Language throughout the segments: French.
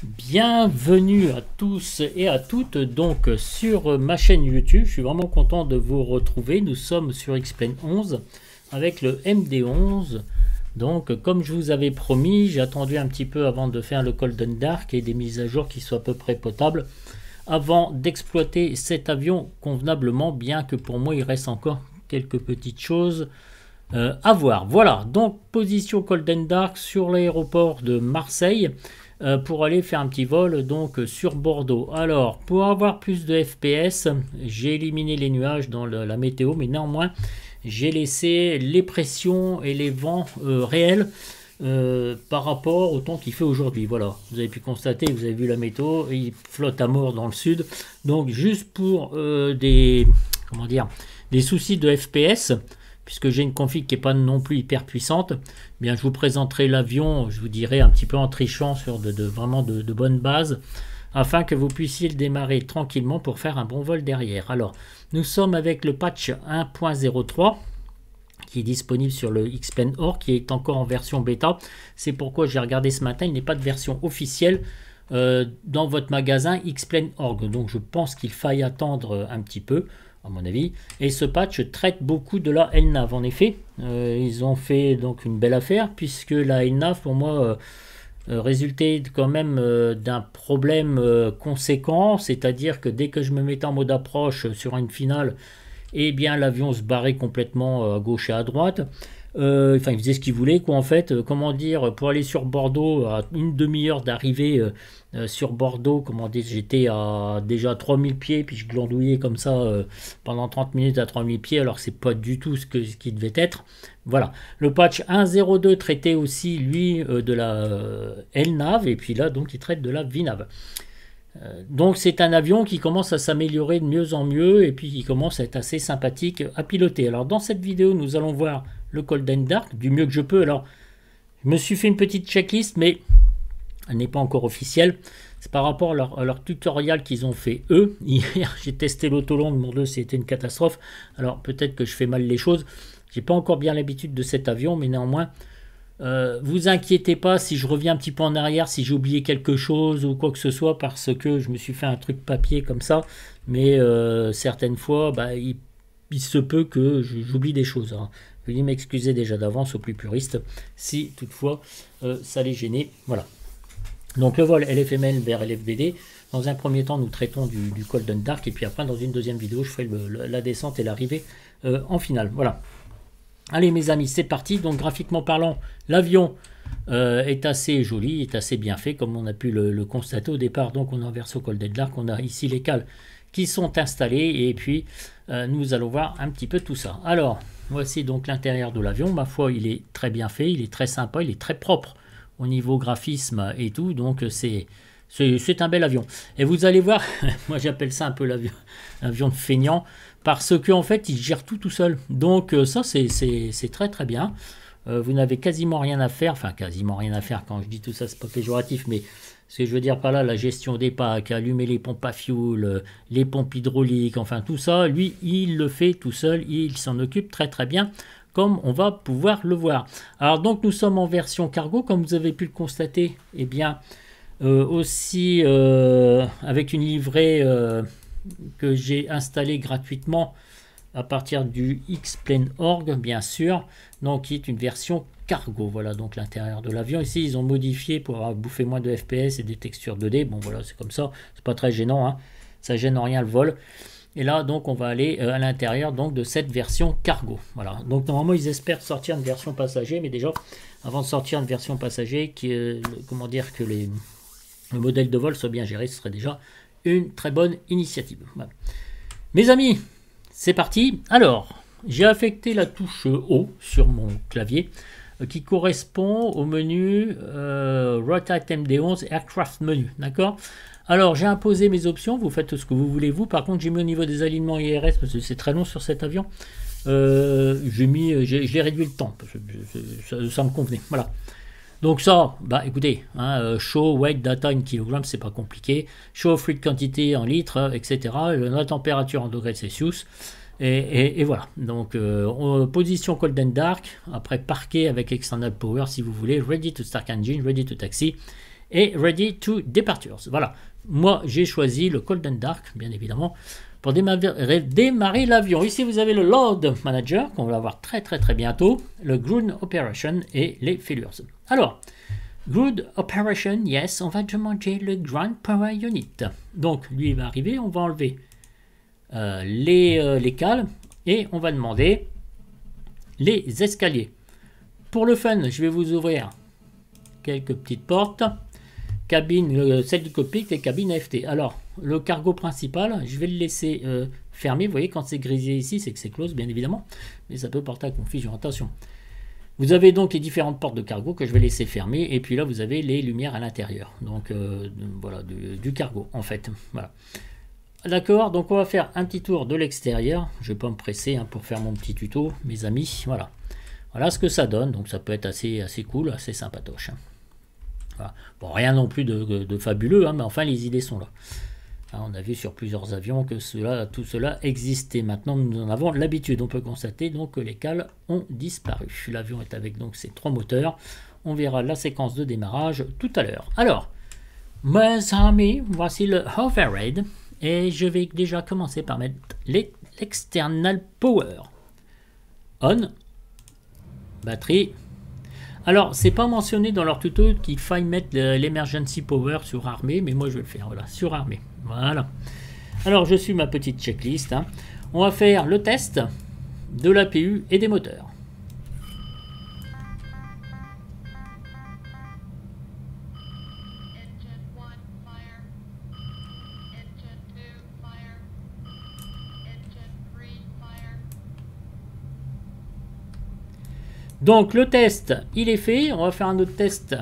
Bienvenue à tous et à toutes donc sur ma chaîne YouTube. Je suis vraiment content de vous retrouver. Nous sommes sur X-Plane 11 avec le MD11. Donc comme je vous avais promis, j'ai attendu un petit peu avant de faire le Cold and Dark et des mises à jour qui soient à peu près potables avant d'exploiter cet avion convenablement, bien que pour moi il reste encore quelques petites choses à voir. Voilà, donc position Cold and Dark sur l'aéroport de Marseille. Pour aller faire un petit vol donc sur Bordeaux. Alors pour avoir plus de FPS, j'ai éliminé les nuages dans la météo, mais néanmoins j'ai laissé les pressions et les vents réels par rapport au temps qu'il fait aujourd'hui. Voilà, vous avez pu constater, vous avez vu la météo, il flotte à mort dans le sud. Donc juste pour des soucis de FPS, puisque j'ai une config qui n'est pas non plus hyper puissante, eh bien je vous présenterai l'avion, je vous dirai un petit peu en trichant sur vraiment de bonnes bases, afin que vous puissiez le démarrer tranquillement pour faire un bon vol derrière. Alors, nous sommes avec le patch 1.03, qui est disponible sur le X-Plane Org, qui est encore en version bêta. C'est pourquoi j'ai regardé ce matin, il n'est pas de version officielle dans votre magasin X-Plane Org. Donc je pense qu'il faille attendre un petit peu, à mon avis. Et ce patch traite beaucoup de la LNAV. En effet, ils ont fait donc une belle affaire, puisque la LNAV, pour moi, résultait quand même d'un problème conséquent, c'est-à-dire que dès que je me mettais en mode approche sur une finale, eh bien l'avion se barrait complètement à gauche et à droite. Enfin, il faisait ce qu'il voulait, quoi, en fait. Comment dire, pour aller sur Bordeaux, à une demi-heure d'arrivée sur Bordeaux, comment dire, j'étais à déjà 3000 pieds, puis je glandouillais comme ça pendant 30 minutes à 3000 pieds, alors c'est pas du tout ce qui devait être. Voilà. Le patch 1.02 traitait aussi, lui, de la LNAV, et puis là, donc, il traite de la VNAV. Donc c'est un avion qui commence à s'améliorer de mieux en mieux et puis qui commence à être assez sympathique à piloter. Alors dans cette vidéo, nous allons voir le Cold and Dark du mieux que je peux. Alors je me suis fait une petite checklist, mais elle n'est pas encore officielle. C'est par rapport à leur tutoriel qu'ils ont fait eux. Hier j'ai testé l'autolonde, mon Dieu, c'était une catastrophe. Alors peut-être que je fais mal les choses. J'ai pas encore bien l'habitude de cet avion, mais néanmoins vous inquiétez pas si je reviens un petit peu en arrière, si j'ai oublié quelque chose ou quoi que ce soit, parce que je me suis fait un truc papier comme ça, mais certaines fois il se peut que j'oublie des choses, hein. Veuillez m'excuser déjà d'avance aux plus puristes si toutefois ça les gênait. Voilà, donc le vol LFML vers LFBD. Dans un premier temps nous traitons du Cold and Dark, et puis après dans une deuxième vidéo je ferai la descente et l'arrivée en finale. Voilà. Allez mes amis, c'est parti. Donc graphiquement parlant, l'avion est assez joli, est assez bien fait, comme on a pu le constater au départ. Donc on est en version Cold and Dark, on a ici les cales qui sont installées, et puis nous allons voir un petit peu tout ça. Alors voici donc l'intérieur de l'avion. Ma foi, il est très bien fait, il est très sympa, il est très propre au niveau graphisme et tout, donc c'est un bel avion. Et vous allez voir, moi j'appelle ça un peu l'avion de feignant, parce qu'en fait il gère tout seul. Donc ça c'est très très bien. Vous n'avez quasiment rien à faire, enfin quasiment rien à faire, quand je dis tout ça c'est pas péjoratif, mais ce que je veux dire par là, la gestion des packs, allumer les pompes à fioul, les pompes hydrauliques, enfin tout ça, lui il le fait tout seul, il s'en occupe très très bien, comme on va pouvoir le voir. Alors donc nous sommes en version cargo, comme vous avez pu le constater, et bien aussi avec une livrée que j'ai installée gratuitement à partir du X-Plane Org, bien sûr, donc qui est une version cargo. Voilà donc l'intérieur de l'avion. Ici ils ont modifié pour avoir bouffé moins de FPS et des textures 2D. Bon voilà, c'est comme ça, c'est pas très gênant, hein. Ça gêne en rien le vol. Et là donc on va aller à l'intérieur donc de cette version cargo. Voilà, donc normalement ils espèrent sortir une version passager, mais déjà avant de sortir une version passager, comment dire, que le modèle de vol soit bien géré, ce serait déjà une très bonne initiative. Voilà. Mes amis, c'est parti. Alors, j'ai affecté la touche O sur mon clavier qui correspond au menu Rotate MD11 Aircraft Menu. D'accord. Alors, j'ai imposé mes options. Vous faites ce que vous voulez, vous. Par contre, j'ai mis au niveau des alignements IRS, parce que c'est très long sur cet avion. J'ai réduit le temps, parce que ça me convenait. Voilà. Donc ça, bah écoutez, hein, show weight data in kilograms, c'est pas compliqué. Show fluid quantité en litres, etc. La température en degrés Celsius. Et voilà. Donc position Cold and Dark. Après parquet avec external power si vous voulez. Ready to start engine, ready to taxi. et Ready to Departures. Voilà, moi j'ai choisi le Cold and Dark, bien évidemment, pour démarrer l'avion. Ici vous avez le Load Manager, qu'on va voir très bientôt, le Ground Operation et les Failures. Alors, Ground Operation, yes, on va demander le Ground Power Unit. Donc lui il va arriver, on va enlever les cales et on va demander les escaliers. Pour le fun, je vais vous ouvrir quelques petites portes. Cabine, celle du cockpit et cabine AFT. Alors, le cargo principal, je vais le laisser fermé. Vous voyez, quand c'est grisé ici, c'est que c'est close, bien évidemment. Mais ça peut porter à confusion. Attention. Vous avez donc les différentes portes de cargo que je vais laisser fermer. Et puis là, vous avez les lumières à l'intérieur. Donc, voilà, du cargo, en fait. Voilà. D'accord, donc on va faire un petit tour de l'extérieur. Je ne vais pas me presser hein, pour faire mon petit tuto, mes amis. Voilà. Voilà ce que ça donne. Donc, ça peut être assez cool, assez sympatoche. Voilà. Bon, rien non plus de fabuleux, hein, mais enfin les idées sont là. Hein, on a vu sur plusieurs avions que tout cela existait. Maintenant nous en avons l'habitude. On peut constater donc que les cales ont disparu. L'avion est avec donc ses 3 moteurs. On verra la séquence de démarrage tout à l'heure. Alors, mes amis, voici le Override. Et je vais déjà commencer par mettre l'external power. On. Batterie. Alors, c'est pas mentionné dans leur tuto qu'il faille mettre l'emergency power sur armée, mais moi je vais le faire, voilà, sur armée. Voilà. Alors, je suis ma petite checklist. Hein. On va faire le test de l'APU et des moteurs. Donc le test, il est fait. On va faire un autre test.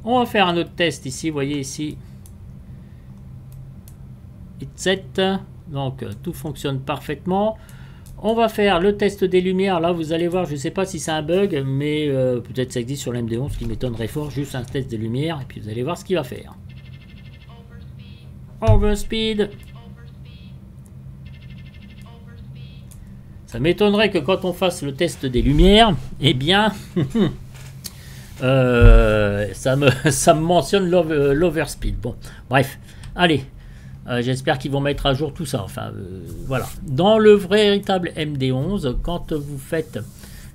On va faire un autre test ici. Vous voyez ici. It's set. Donc tout fonctionne parfaitement. On va faire le test des lumières. Là, vous allez voir, je ne sais pas si c'est un bug, mais peut-être ça existe sur l'MD11, ce qui m'étonnerait fort. Juste un test des lumières, et puis vous allez voir ce qu'il va faire. Overspeed. Ça m'étonnerait que quand on fasse le test des lumières, eh bien, ça me mentionne l'overspeed. Bon, bref, allez. J'espère qu'ils vont mettre à jour tout ça. Enfin, voilà. Dans le véritable MD11, quand vous faites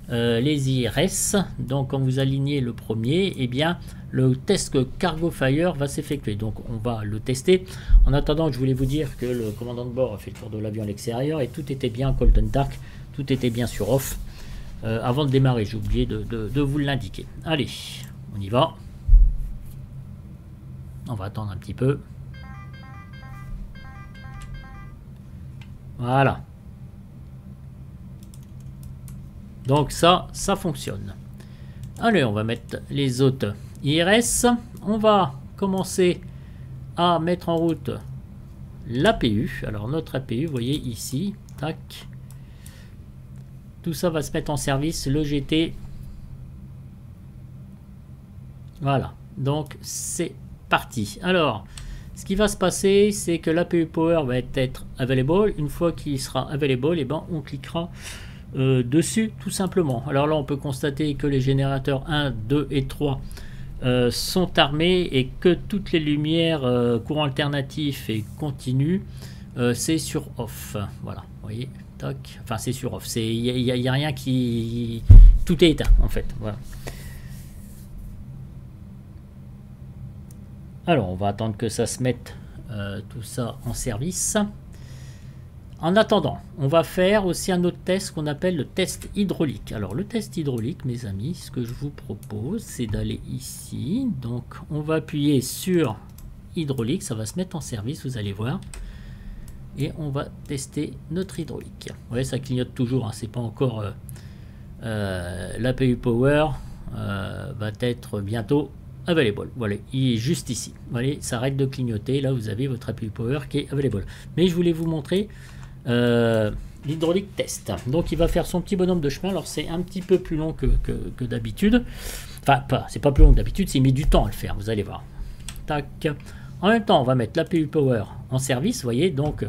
les IRS, donc quand vous alignez le premier, eh bien, le test Cargo Fire va s'effectuer. Donc, on va le tester. En attendant, je voulais vous dire que le commandant de bord a fait le tour de l'avion à l'extérieur et tout était bien Cold and Dark, tout était bien sur off. Avant de démarrer, j'ai oublié de vous l'indiquer. Allez, on y va. On va attendre un petit peu. Voilà. Donc ça fonctionne. Allez, on va mettre les autres IRS. On va commencer à mettre en route l'APU. Alors notre APU, vous voyez ici, tac. Tout ça va se mettre en service, le GT. Voilà, donc c'est parti. Alors, ce qui va se passer, c'est que l'APU Power va être available. Une fois qu'il sera available, eh ben, on cliquera dessus tout simplement. Alors là, on peut constater que les générateurs 1, 2 et 3 sont armés et que toutes les lumières courant alternatif et continu, c'est sur off. Voilà, vous voyez, toc. Enfin, c'est sur off. Il n'y a rien qui... Tout est éteint, en fait. Voilà. Alors, on va attendre que ça se mette tout ça en service. En attendant, on va faire aussi un autre test qu'on appelle le test hydraulique. Alors, le test hydraulique, mes amis, ce que je vous propose, c'est d'aller ici. Donc, on va appuyer sur hydraulique. Ça va se mettre en service, vous allez voir. Et on va tester notre hydraulique. Vous voyez, ça clignote toujours. Hein, c'est pas encore... l'APU Power va être bientôt... available. Voilà, il est juste ici. Voilà, ça arrête de clignoter. Là, vous avez votre APU Power qui est available. Mais je voulais vous montrer l'hydraulique test. Donc, il va faire son petit bonhomme de chemin. Alors, c'est un petit peu plus long que d'habitude. Enfin, c'est pas plus long que d'habitude. Il met du temps à le faire. Vous allez voir. Tac. En même temps, on va mettre l'APU Power en service, vous voyez, donc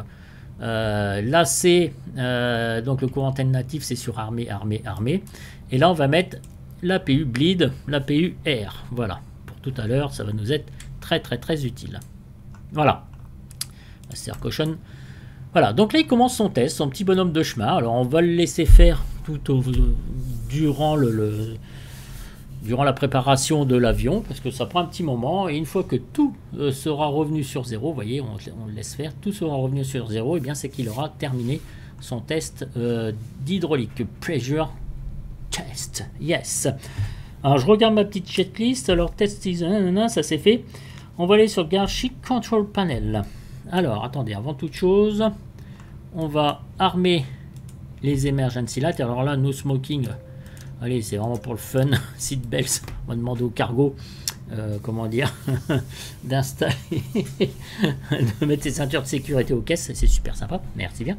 là c'est donc le courant alternatif, c'est sur armée, armée, armée. Et là on va mettre l'APU Bleed, l'APU Air. Voilà, pour tout à l'heure, ça va nous être très très très utile. Voilà, Master Caution. Voilà, donc là il commence son test, son petit bonhomme de chemin. Alors on va le laisser faire tout durant durant la préparation de l'avion, parce que ça prend un petit moment, et une fois que tout sera revenu sur zéro, vous voyez, on le laisse faire, tout sera revenu sur zéro, et bien c'est qu'il aura terminé son test d'hydraulique, pressure test, yes. Alors je regarde ma petite checklist, alors test, ça c'est fait. On va aller sur Garchic Control Panel. Alors attendez, avant toute chose, on va armer les emergency lights. Alors là, no smoking. Allez, c'est vraiment pour le fun. Seat belts, on va demander au cargo, comment dire, d'installer, de mettre ses ceintures de sécurité aux caisses, c'est super sympa, merci bien.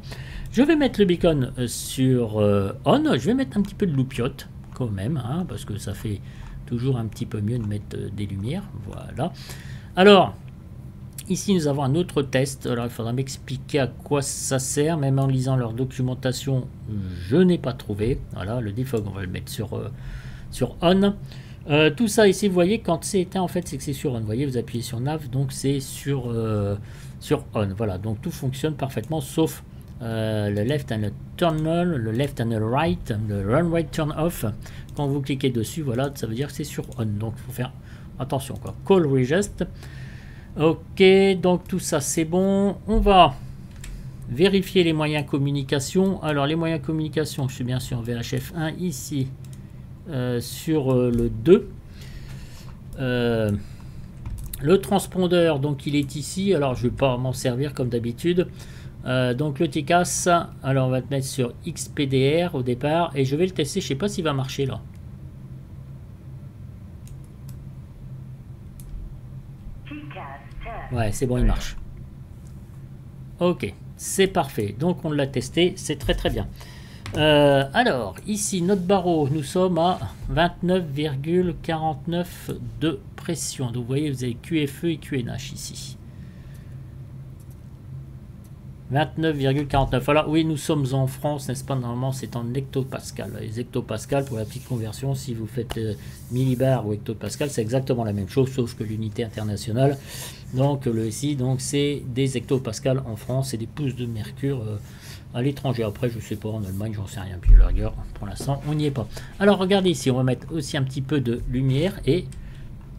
Je vais mettre le beacon sur on, je vais mettre un petit peu de loupiote quand même, hein, parce que ça fait toujours un petit peu mieux de mettre des lumières, voilà. Alors, ici nous avons un autre test, alors il faudra m'expliquer à quoi ça sert, même en lisant leur documentation, je n'ai pas trouvé. Voilà, le defog on va le mettre sur on. Tout ça ici, vous voyez, quand c'est éteint, en fait c'est que c'est sur on. Vous voyez, vous appuyez sur nav, donc c'est sur on. Voilà, donc tout fonctionne parfaitement, sauf le left and le turn on, le left and le right, le runway turn off. Quand vous cliquez dessus, voilà, ça veut dire que c'est sur on. Donc il faut faire attention, quoi. Call readjust. Ok, donc tout ça c'est bon. On va vérifier les moyens communication. Alors les moyens communication, je suis bien sûr en VHF1 ici sur le 2. Le transpondeur, donc il est ici. Alors je ne vais pas m'en servir comme d'habitude. Donc le TCAS, alors on va te mettre sur XPDR au départ et je vais le tester. Je ne sais pas s'il va marcher là. Ouais, c'est bon, il marche. Ok, c'est parfait. Donc on l'a testé, c'est très très bien. Alors, ici, notre barreau, nous sommes à 29,49 de pression. Donc vous voyez, vous avez QFE et QNH ici. 29,49. Voilà, oui, nous sommes en France, n'est-ce pas? Normalement, c'est en hectopascal. Les hectopascales, pour la petite conversion, si vous faites millibar ou hectopascal, c'est exactement la même chose, sauf que l'unité internationale. Donc, le SI, donc c'est des hectopascales en France et des pouces de mercure à l'étranger. Après, je sais pas, en Allemagne, j'en sais rien. Puis, la rigueur, pour l'instant, on n'y est pas. Alors, regardez ici, on va mettre aussi un petit peu de lumière et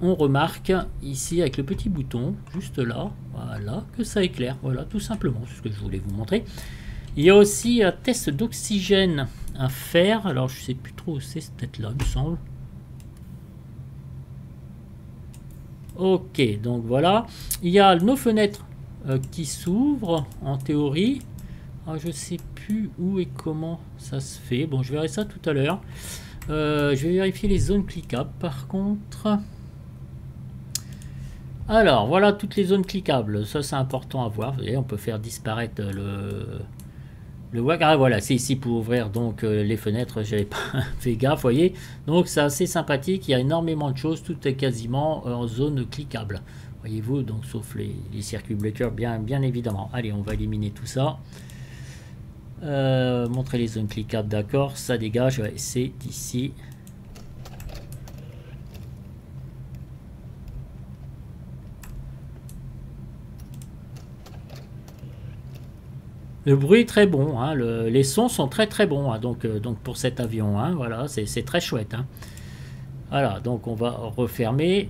on remarque ici avec le petit bouton juste là, voilà, que ça éclaire. Voilà, tout simplement, c'est ce que je voulais vous montrer. Il y a aussi un test d'oxygène à faire. Alors je sais plus trop où c'est, peut-être là, il me semble. Ok, donc voilà. Il y a nos fenêtres qui s'ouvrent en théorie. Alors, je sais plus où et comment ça se fait. Bon, je verrai ça tout à l'heure. Je vais vérifier les zones cliquables par contre. Alors, voilà toutes les zones cliquables. Ça, c'est important à voir. Vous voyez, on peut faire disparaître le WAG. Ah, voilà, c'est ici pour ouvrir donc les fenêtres. J'avais pas fait gaffe, vous voyez. Donc, c'est assez sympathique. Il y a énormément de choses. Tout est quasiment en zone cliquable. Voyez-vous, donc, sauf les circuits breakers, bien évidemment. Allez, on va éliminer tout ça. Montrer les zones cliquables, d'accord. Ça dégage. Ouais, c'est ici. Le bruit est très bon, hein, les sons sont très très bons, hein, donc pour cet avion, hein, voilà, c'est très chouette. Hein. Voilà, donc on va refermer.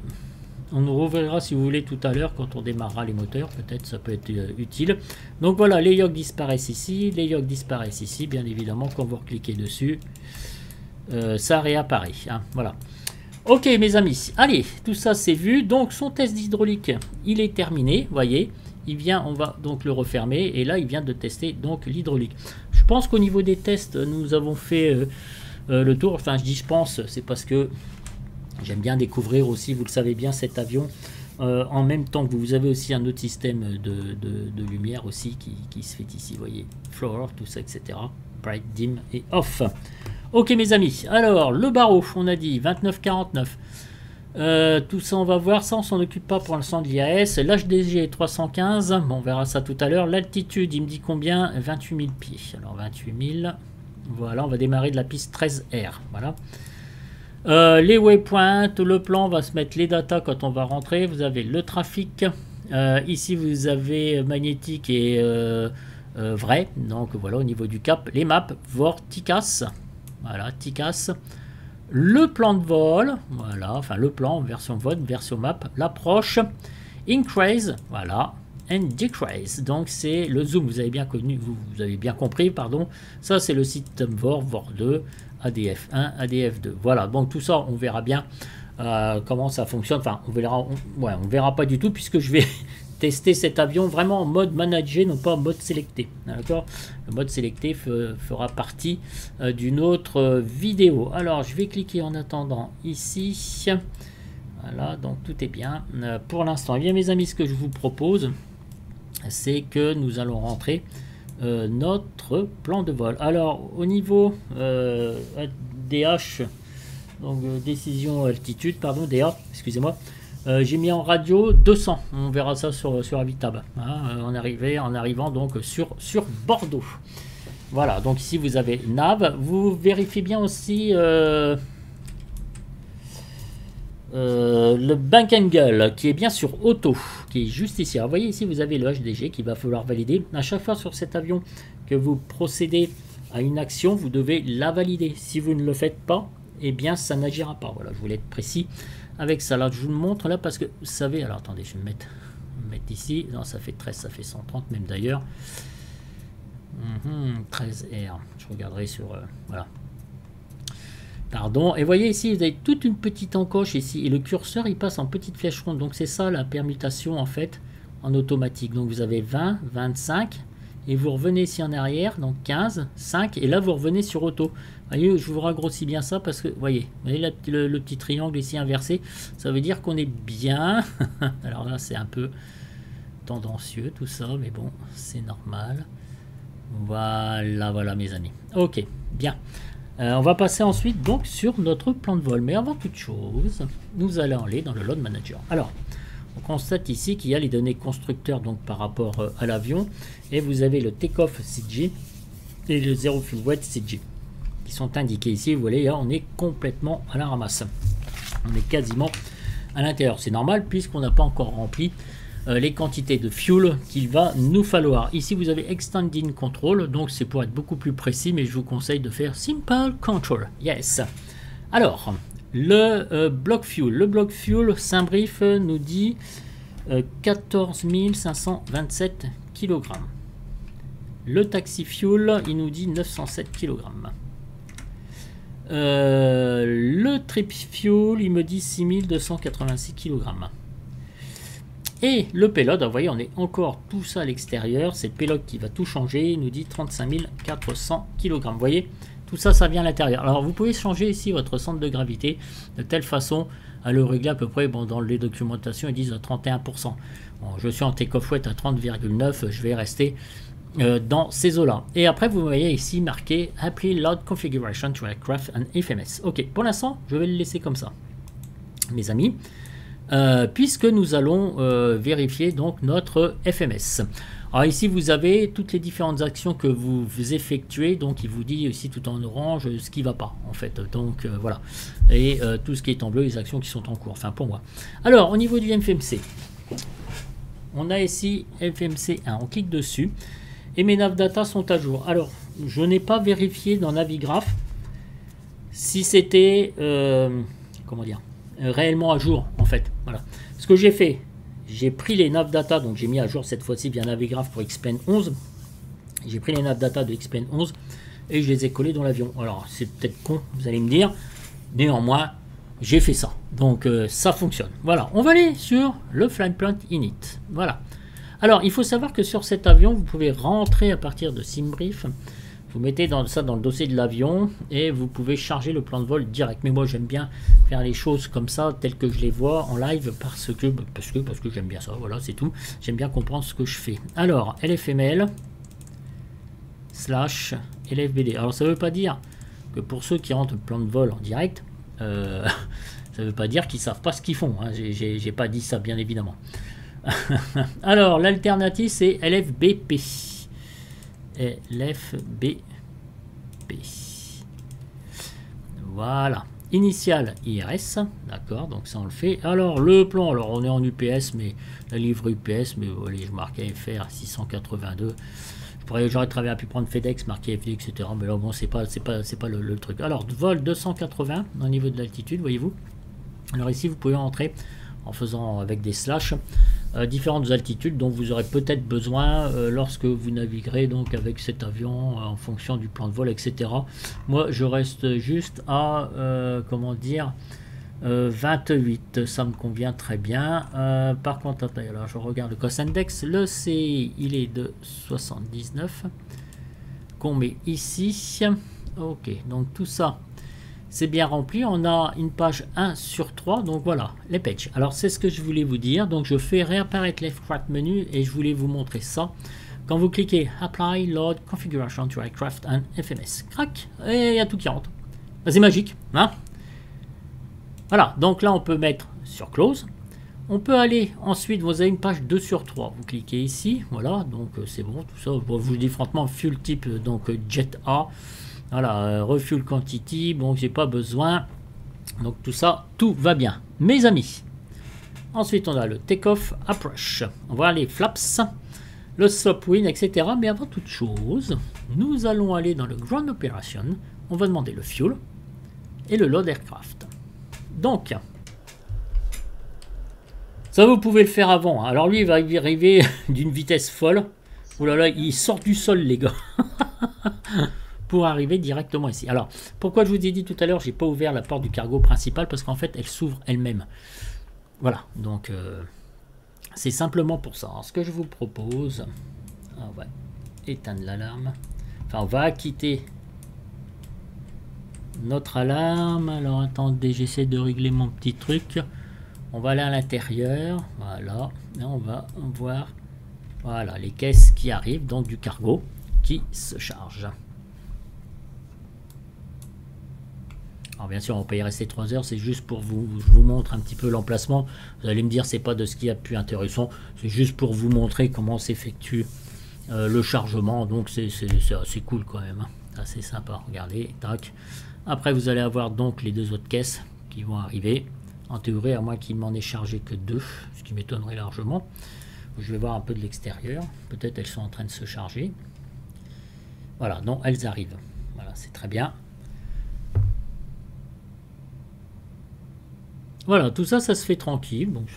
On nous rouvrira si vous voulez tout à l'heure quand on démarrera les moteurs, peut-être ça peut être utile. Donc voilà, les yoks disparaissent ici, les yoks disparaissent ici, bien évidemment quand vous cliquez dessus, ça réapparaît. Hein, voilà. Ok mes amis, allez, tout ça c'est vu, donc son test d'hydraulique, il est terminé, voyez. Il vient, on va donc le refermer et là il vient de tester donc l'hydraulique. Je pense qu'au niveau des tests nous avons fait le tour. Enfin je dis je pense, c'est parce que j'aime bien découvrir aussi, vous le savez bien, cet avion en même temps que vous avez aussi un autre système de lumière aussi qui se fait ici, vous voyez, floor, tout ça, etc. Bright, dim et off. Ok mes amis, alors le barreau, on a dit 29,49. Tout ça, on va voir. Ça, on s'en occupe pas pour l'instant de l'IAS. L'HDG 315. Bon, on verra ça tout à l'heure. L'altitude, il me dit combien? 28 000 pieds. Alors, 28 000. Voilà, on va démarrer de la piste 13R. Voilà. Les waypoints, le plan, on va se mettre les datas quand on va rentrer. Vous avez le trafic. Ici, vous avez magnétique et vrai. Donc, voilà, au niveau du cap. Les maps, Vorticas. Voilà, Ticas. Le plan de vol, voilà, enfin le plan, version vol, version map, l'approche, increase, voilà, and decrease, donc c'est le zoom, vous avez bien connu, vous avez bien compris, pardon, ça c'est le système VOR, VOR2, ADF1, ADF2, voilà, donc tout ça on verra bien comment ça fonctionne, enfin on verra, on verra pas du tout puisque je vais tester cet avion vraiment en mode manager, non pas en mode sélecté. D'accord? Le mode sélecté fera partie d'une autre vidéo. Alors, je vais cliquer en attendant ici. Voilà, donc tout est bien. Pour l'instant, eh bien mes amis, ce que je vous propose, c'est que nous allons rentrer notre plan de vol. Alors, au niveau DH, donc décision altitude, pardon, DA, excusez-moi. J'ai mis en radio 200, on verra ça sur Habitab, hein, en arrivant donc sur Bordeaux. Voilà, donc ici vous avez nav, vous vérifiez bien aussi le bank angle qui est bien sur auto, qui est juste ici. Alors, vous voyez ici vous avez le HDG qu'il va falloir valider. À chaque fois sur cet avion que vous procédez à une action, vous devez la valider. Si vous ne le faites pas, eh bien ça n'agira pas. Voilà, je voulais être précis avec ça. Là, je vous le montre là parce que vous savez, alors attendez, je vais me mettre ici. Non, ça fait 13, ça fait 130 même d'ailleurs. 13R. Je regarderai sur voilà. Pardon. Et voyez ici, vous avez toute une petite encoche ici et le curseur il passe en petite flèche ronde. Donc c'est ça la permutation en fait en automatique. Donc vous avez 20, 25 et vous revenez ici en arrière, donc 15, 5 et là vous revenez sur auto. Voyez, je vous raccourcis bien ça parce que, voyez le petit triangle ici inversé, ça veut dire qu'on est bien. Alors là, c'est un peu tendancieux tout ça, mais bon, c'est normal. Voilà, voilà mes amis. Ok, bien. On va passer ensuite donc sur notre plan de vol. Mais avant toute chose, nous allons aller dans le load manager. Alors, on constate ici qu'il y a les données constructeurs donc par rapport à l'avion et vous avez le take-off CG et le zero fuel weight CG. Qui sont indiqués ici, vous voyez, là, on est complètement à la ramasse. On est quasiment à l'intérieur. C'est normal puisqu'on n'a pas encore rempli les quantités de fuel qu'il va nous falloir. Ici, vous avez Extending Control, donc c'est pour être beaucoup plus précis, mais je vous conseille de faire Simple Control. Yes. Alors, le bloc fuel. Le bloc fuel, Saint-Brief nous dit 14 527 kg. Le taxi fuel, il nous dit 907 kg. Le trip fuel, il me dit 6286 kg. Et le payload, vous voyez, on est encore tout ça à l'extérieur. C'est le payload qui va tout changer. Il nous dit 35 400 kg. Vous voyez, tout ça, ça vient à l'intérieur. Alors, vous pouvez changer ici votre centre de gravité de telle façon à le régler à peu près. Bon, dans les documentations, ils disent à 31%. Bon, je suis en take-off weight à 30,9. Je vais rester dans ces eaux-là. Et après, vous voyez ici marqué Apply Load Configuration to Aircraft and FMS. Ok, pour l'instant, je vais le laisser comme ça, mes amis. Puisque nous allons vérifier donc notre FMS. Alors ici vous avez toutes les différentes actions que vous effectuez, donc il vous dit ici tout en orange ce qui va pas en fait, donc voilà, et tout ce qui est en bleu les actions qui sont en cours, enfin pour moi. Alors au niveau du FMC, on a ici FMC 1, on clique dessus et mes nav data sont à jour. Alors je n'ai pas vérifié dans Navigraph si c'était comment dire, réellement à jour en fait. Voilà, ce que j'ai fait, j'ai pris les nav data, donc j'ai mis à jour cette fois-ci via Navigraph pour X-Plane 11. J'ai pris les nav data de X-Plane 11 et je les ai collés dans l'avion. Alors c'est peut-être con, vous allez me dire, néanmoins j'ai fait ça, donc ça fonctionne. Voilà, on va aller sur le Flight Plan Init. Voilà, alors il faut savoir que sur cet avion vous pouvez rentrer à partir de Simbrief. Vous mettez ça dans le dossier de l'avion et vous pouvez charger le plan de vol direct. Mais moi j'aime bien faire les choses comme ça, telles que je les vois en live parce que j'aime bien ça. Voilà, c'est tout. J'aime bien comprendre ce que je fais. Alors LFML / LFBD. Alors ça ne veut pas dire que pour ceux qui rentrent le plan de vol en direct, ça Ça ne veut pas dire qu'ils ne savent pas ce qu'ils font, hein. J'ai pas dit ça, bien évidemment. Alors, l'alternative, c'est LFBP. LFBP. Voilà. Initial IRS. D'accord, donc ça on le fait. Alors, le plan, alors on est en UPS, mais la livre UPS, mais allez, je marquais FR 682. J'aurais très pu prendre FedEx, marqué FD, etc. Mais là, bon, c'est pas le truc. Alors, vol 280 au niveau de l'altitude, voyez-vous. Alors ici, vous pouvez entrer en faisant avec des slash différentes altitudes dont vous aurez peut-être besoin lorsque vous naviguerez donc avec cet avion en fonction du plan de vol, etc. Moi, je reste juste à comment dire 28, ça me convient très bien. Par contre, attendez, alors je regarde le cost index, le CI il est de 79 qu'on met ici. Ok, donc tout ça c'est bien rempli. On a une page 1 sur 3, donc voilà les pages. Alors c'est ce que je voulais vous dire, donc je fais réapparaître l'aircraft menu et je voulais vous montrer ça. Quand vous cliquez Apply Load Configuration to Aircraft and FMS, crac, et il y a tout qui rentre. C'est magique, hein. Voilà, donc là on peut mettre sur Close. On peut aller ensuite, vous avez une page 2 sur 3. Vous cliquez ici, voilà, donc c'est bon, tout ça. Je vous dis franchement, fuel type, donc Jet A. Voilà, refuel quantity, bon, j'ai pas besoin. Donc tout ça, tout va bien. Mes amis. Ensuite, on a le take-off approach. On voit les flaps, le slope wind, etc. Mais avant toute chose, nous allons aller dans le ground operation. On va demander le fuel et le load aircraft. Donc, ça vous pouvez le faire avant. Alors lui, il va arriver d'une vitesse folle. Oh là là, il sort du sol, les gars. Pour arriver directement ici. Alors, pourquoi je vous ai dit tout à l'heure, j'ai pas ouvert la porte du cargo principal, parce qu'en fait, elle s'ouvre elle-même. Voilà, donc c'est simplement pour ça. Alors, ce que je vous propose, on va éteindre l'alarme. Enfin, on va quitter notre alarme. Alors attendez, j'essaie de régler mon petit truc. On va aller à l'intérieur, voilà, et on va voir, voilà, les caisses qui arrivent, donc du cargo qui se charge. Alors bien sûr, on peut y rester 3 heures, c'est juste pour vous, je vous montre un petit peu l'emplacement. Vous allez me dire, c'est pas de ce qu'il y a de plus intéressant, c'est juste pour vous montrer comment s'effectue le chargement, donc c'est assez cool quand même, hein. Assez sympa, regardez, tac. Après, vous allez avoir donc les 2 autres caisses qui vont arriver. En théorie, à moins qu'il m'en ait chargé que 2, ce qui m'étonnerait largement. Je vais voir un peu de l'extérieur. Peut-être elles sont en train de se charger. Voilà, non, elles arrivent. Voilà, c'est très bien. Voilà, tout ça, ça se fait tranquille. Donc,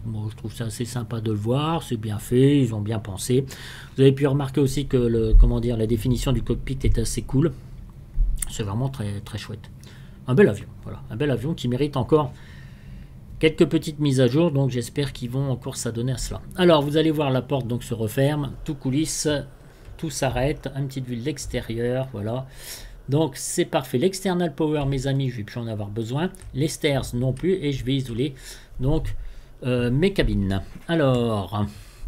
moi, je trouve ça assez sympa de le voir. C'est bien fait, ils ont bien pensé. Vous avez pu remarquer aussi que la définition du cockpit est assez cool. C'est vraiment très, très chouette. Un bel avion, voilà. Un bel avion qui mérite encore quelques petites mises à jour. Donc, j'espère qu'ils vont encore s'adonner à cela. Alors, vous allez voir la porte donc se referme. Tout coulisse, tout s'arrête. Une petite vue de l'extérieur, voilà. Donc c'est parfait. L'external power, mes amis, je vais plus en avoir besoin. Les stairs non plus, et je vais isoler donc mes cabines. Alors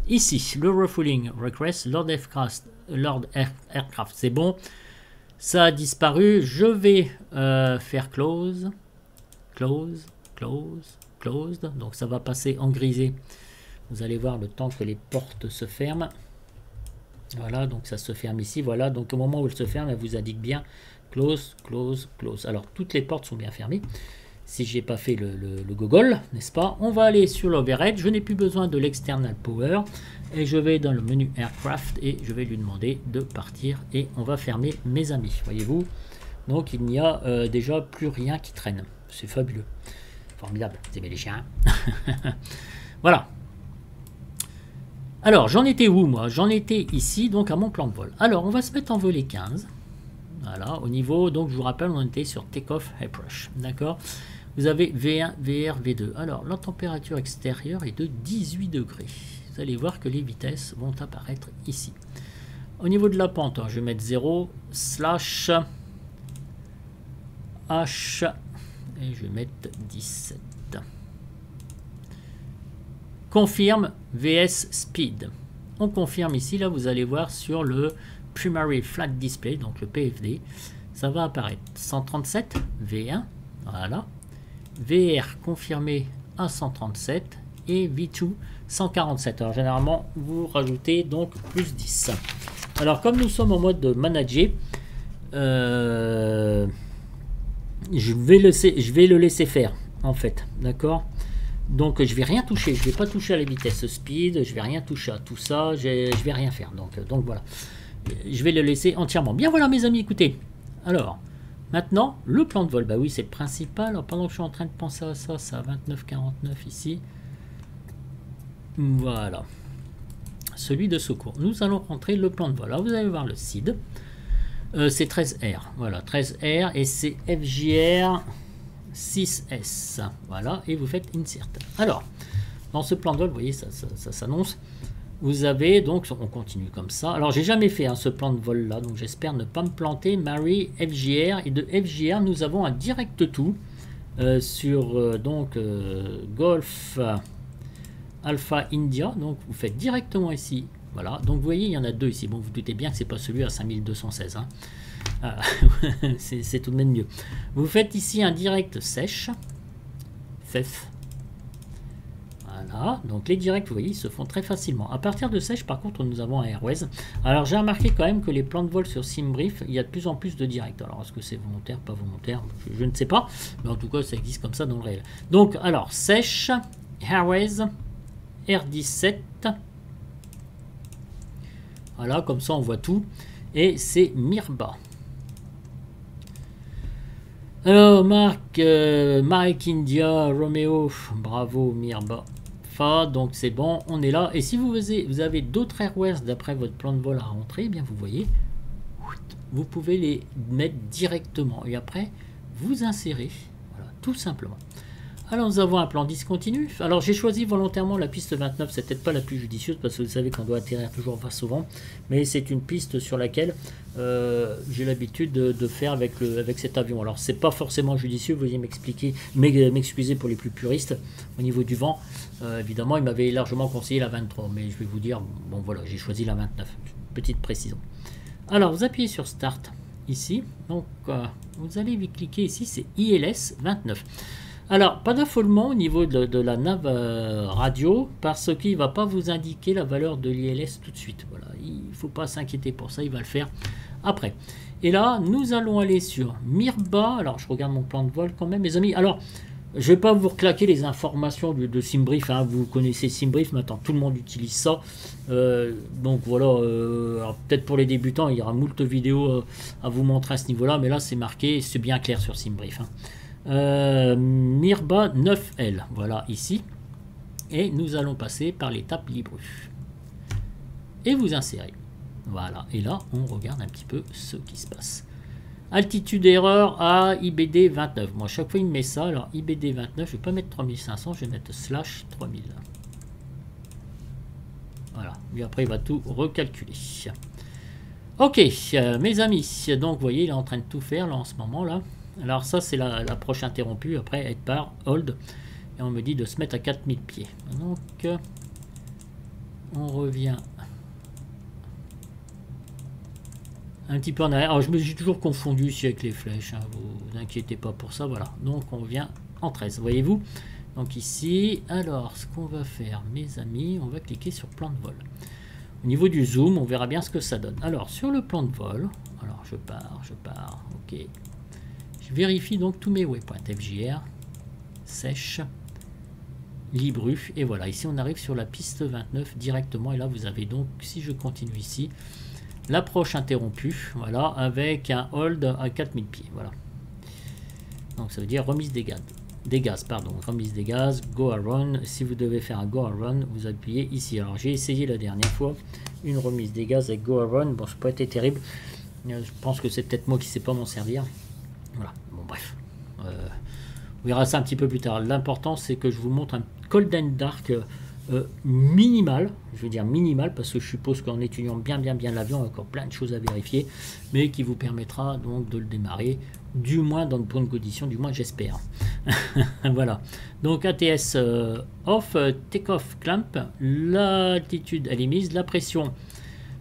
ici le refueling request Lord Aircraft, c'est bon, ça a disparu. Je vais faire close, donc ça va passer en grisé. Vous allez voir le temps que les portes se ferment. Voilà, donc ça se ferme ici, voilà, donc au moment où elle se ferme, elle vous indique bien close, close, close. Alors toutes les portes sont bien fermées, si j'ai pas fait le gogol, n'est-ce pas? On va aller sur l'overhead, je n'ai plus besoin de l'external power, et je vais dans le menu aircraft, et je vais lui demander de partir, et on va fermer, mes amis, voyez-vous. Donc il n'y a déjà plus rien qui traîne, c'est fabuleux, formidable, vous aimez les chiens. Voilà. Alors, j'en étais où, moi? J'en étais ici, donc à mon plan de vol. Alors, on va se mettre en volet 15. Voilà, au niveau, donc je vous rappelle, on était sur Take-off Approach. D'accord? Vous avez V1, VR, V2. Alors, la température extérieure est de 18 degrés. Vous allez voir que les vitesses vont apparaître ici. Au niveau de la pente, je vais mettre 0, slash, H, et je vais mettre 17. Confirme VS Speed. On confirme ici, là vous allez voir sur le Primary Flat Display, donc le PFD, ça va apparaître 137 V1, voilà, VR confirmé à 137 et V2 147. Alors généralement vous rajoutez donc plus 10. Alors comme nous sommes en mode manager, je vais le laisser faire en fait, d'accord. Donc je vais rien toucher, je vais pas toucher à la vitesse speed, je vais rien toucher à tout ça, je vais rien faire. Donc voilà, je vais le laisser entièrement. Bien voilà mes amis, écoutez. Alors maintenant le plan de vol, bah oui c'est le principal. Alors, pendant que je suis en train de penser à ça, c'est à 29,49 ici. Voilà, celui de secours. Nous allons rentrer le plan de vol. Alors vous allez voir le CID. C'est 13R, voilà, 13R et c'est FJR 6S, voilà, et vous faites insert. Alors, dans ce plan de vol, vous voyez, ça s'annonce. Vous avez donc, on continue comme ça. Alors, j'ai jamais fait ce plan de vol là, donc j'espère ne pas me planter. Mary FJR, et de FJR, nous avons un direct tout sur Golf Alpha India. Donc, vous faites directement ici. Voilà, donc vous voyez, il y en a deux ici. Bon, vous doutez bien que c'est pas celui à 5216. Hein. C'est tout de même mieux. Vous faites ici un direct sèche. FEF. Voilà, donc les directs, vous voyez, ils se font très facilement. À partir de sèche, par contre, nous avons un Airways. Alors, j'ai remarqué quand même que les plans de vol sur SimBrief, il y a de plus en plus de directs. Alors, est-ce que c'est volontaire, pas volontaire? Je ne sais pas. Mais en tout cas, ça existe comme ça dans le réel. Donc, alors, sèche, Airways, R17. Voilà, comme ça on voit tout. Et c'est Mirba. Alors, Mike India, Romeo, bravo Mirba. Donc c'est bon, on est là. Et si vous avez d'autres Airways d'après votre plan de vol à rentrer, eh bien vous voyez, vous pouvez les mettre directement. Et après, vous insérez. Voilà, tout simplement. Alors nous avons un plan discontinu. Alors j'ai choisi volontairement la piste 29, c'est peut-être pas la plus judicieuse parce que vous savez qu'on doit atterrir toujours face au vent, mais c'est une piste sur laquelle j'ai l'habitude de faire avec cet avion. Alors c'est pas forcément judicieux, veuillez m'excuser pour les plus puristes au niveau du vent. Évidemment il m'avait largement conseillé la 23, mais je vais vous dire, bon voilà, j'ai choisi la 29, petite précision. Alors vous appuyez sur Start ici, donc vous allez cliquer ici, c'est ILS 29. Alors, pas d'affolement au niveau de la nav radio, parce qu'il ne va pas vous indiquer la valeur de l'ILS tout de suite. Voilà, il ne faut pas s'inquiéter pour ça, il va le faire après. Et là, nous allons aller sur Mirba. Alors, je regarde mon plan de vol quand même, mes amis. Alors, je ne vais pas vous reclaquer les informations de SimBrief. Hein. Vous connaissez SimBrief, maintenant tout le monde utilise ça. Donc voilà, peut-être pour les débutants, il y aura moult vidéos à vous montrer à ce niveau-là, mais là, c'est marqué, c'est bien clair sur SimBrief. Hein. Mirba 9L, voilà ici, et nous allons passer par l'étape Libru et vous insérez, voilà, et là on regarde un petit peu ce qui se passe. Altitude erreur à IBD 29, moi chaque fois il me met ça. Alors IBD 29, je vais pas mettre 3500, je vais mettre slash 3000, voilà, et après il va tout recalculer. Ok mes amis, donc vous voyez il est en train de tout faire là en ce moment là. Alors ça c'est l'approche interrompue, après être par hold, et on me dit de se mettre à 4000 pieds. Donc on revient un petit peu en arrière. Alors je me suis toujours confondu ici avec les flèches, hein, vous inquiétez pas pour ça, voilà. Donc on revient en 13, voyez-vous. Donc ici, alors ce qu'on va faire mes amis, on va cliquer sur plan de vol. Au niveau du zoom, on verra bien ce que ça donne. Alors sur le plan de vol, alors je pars, ok. Je vérifie donc tous mes waypoints, FJR, sèche, Libru, et voilà, ici on arrive sur la piste 29 directement, et là vous avez donc, si je continue ici, l'approche interrompue, voilà, avec un hold à 4000 pieds, voilà. Donc ça veut dire remise des gaz, remise des gaz, go around. Si vous devez faire un go around, vous appuyez ici. Alors j'ai essayé la dernière fois une remise des gaz avec go around, bon, ça n'a pas été terrible, je pense que c'est peut-être moi qui ne sais pas m'en servir. Voilà, bon bref, on verra ça un petit peu plus tard. L'important c'est que je vous montre un cold and dark minimal, je veux dire minimal parce que je suppose qu'en étudiant bien l'avion, il y a encore plein de choses à vérifier, mais qui vous permettra donc de le démarrer, du moins dans de bonnes conditions, du moins j'espère. Voilà, donc ATS off, take off clamp, l'altitude elle est mise, la pression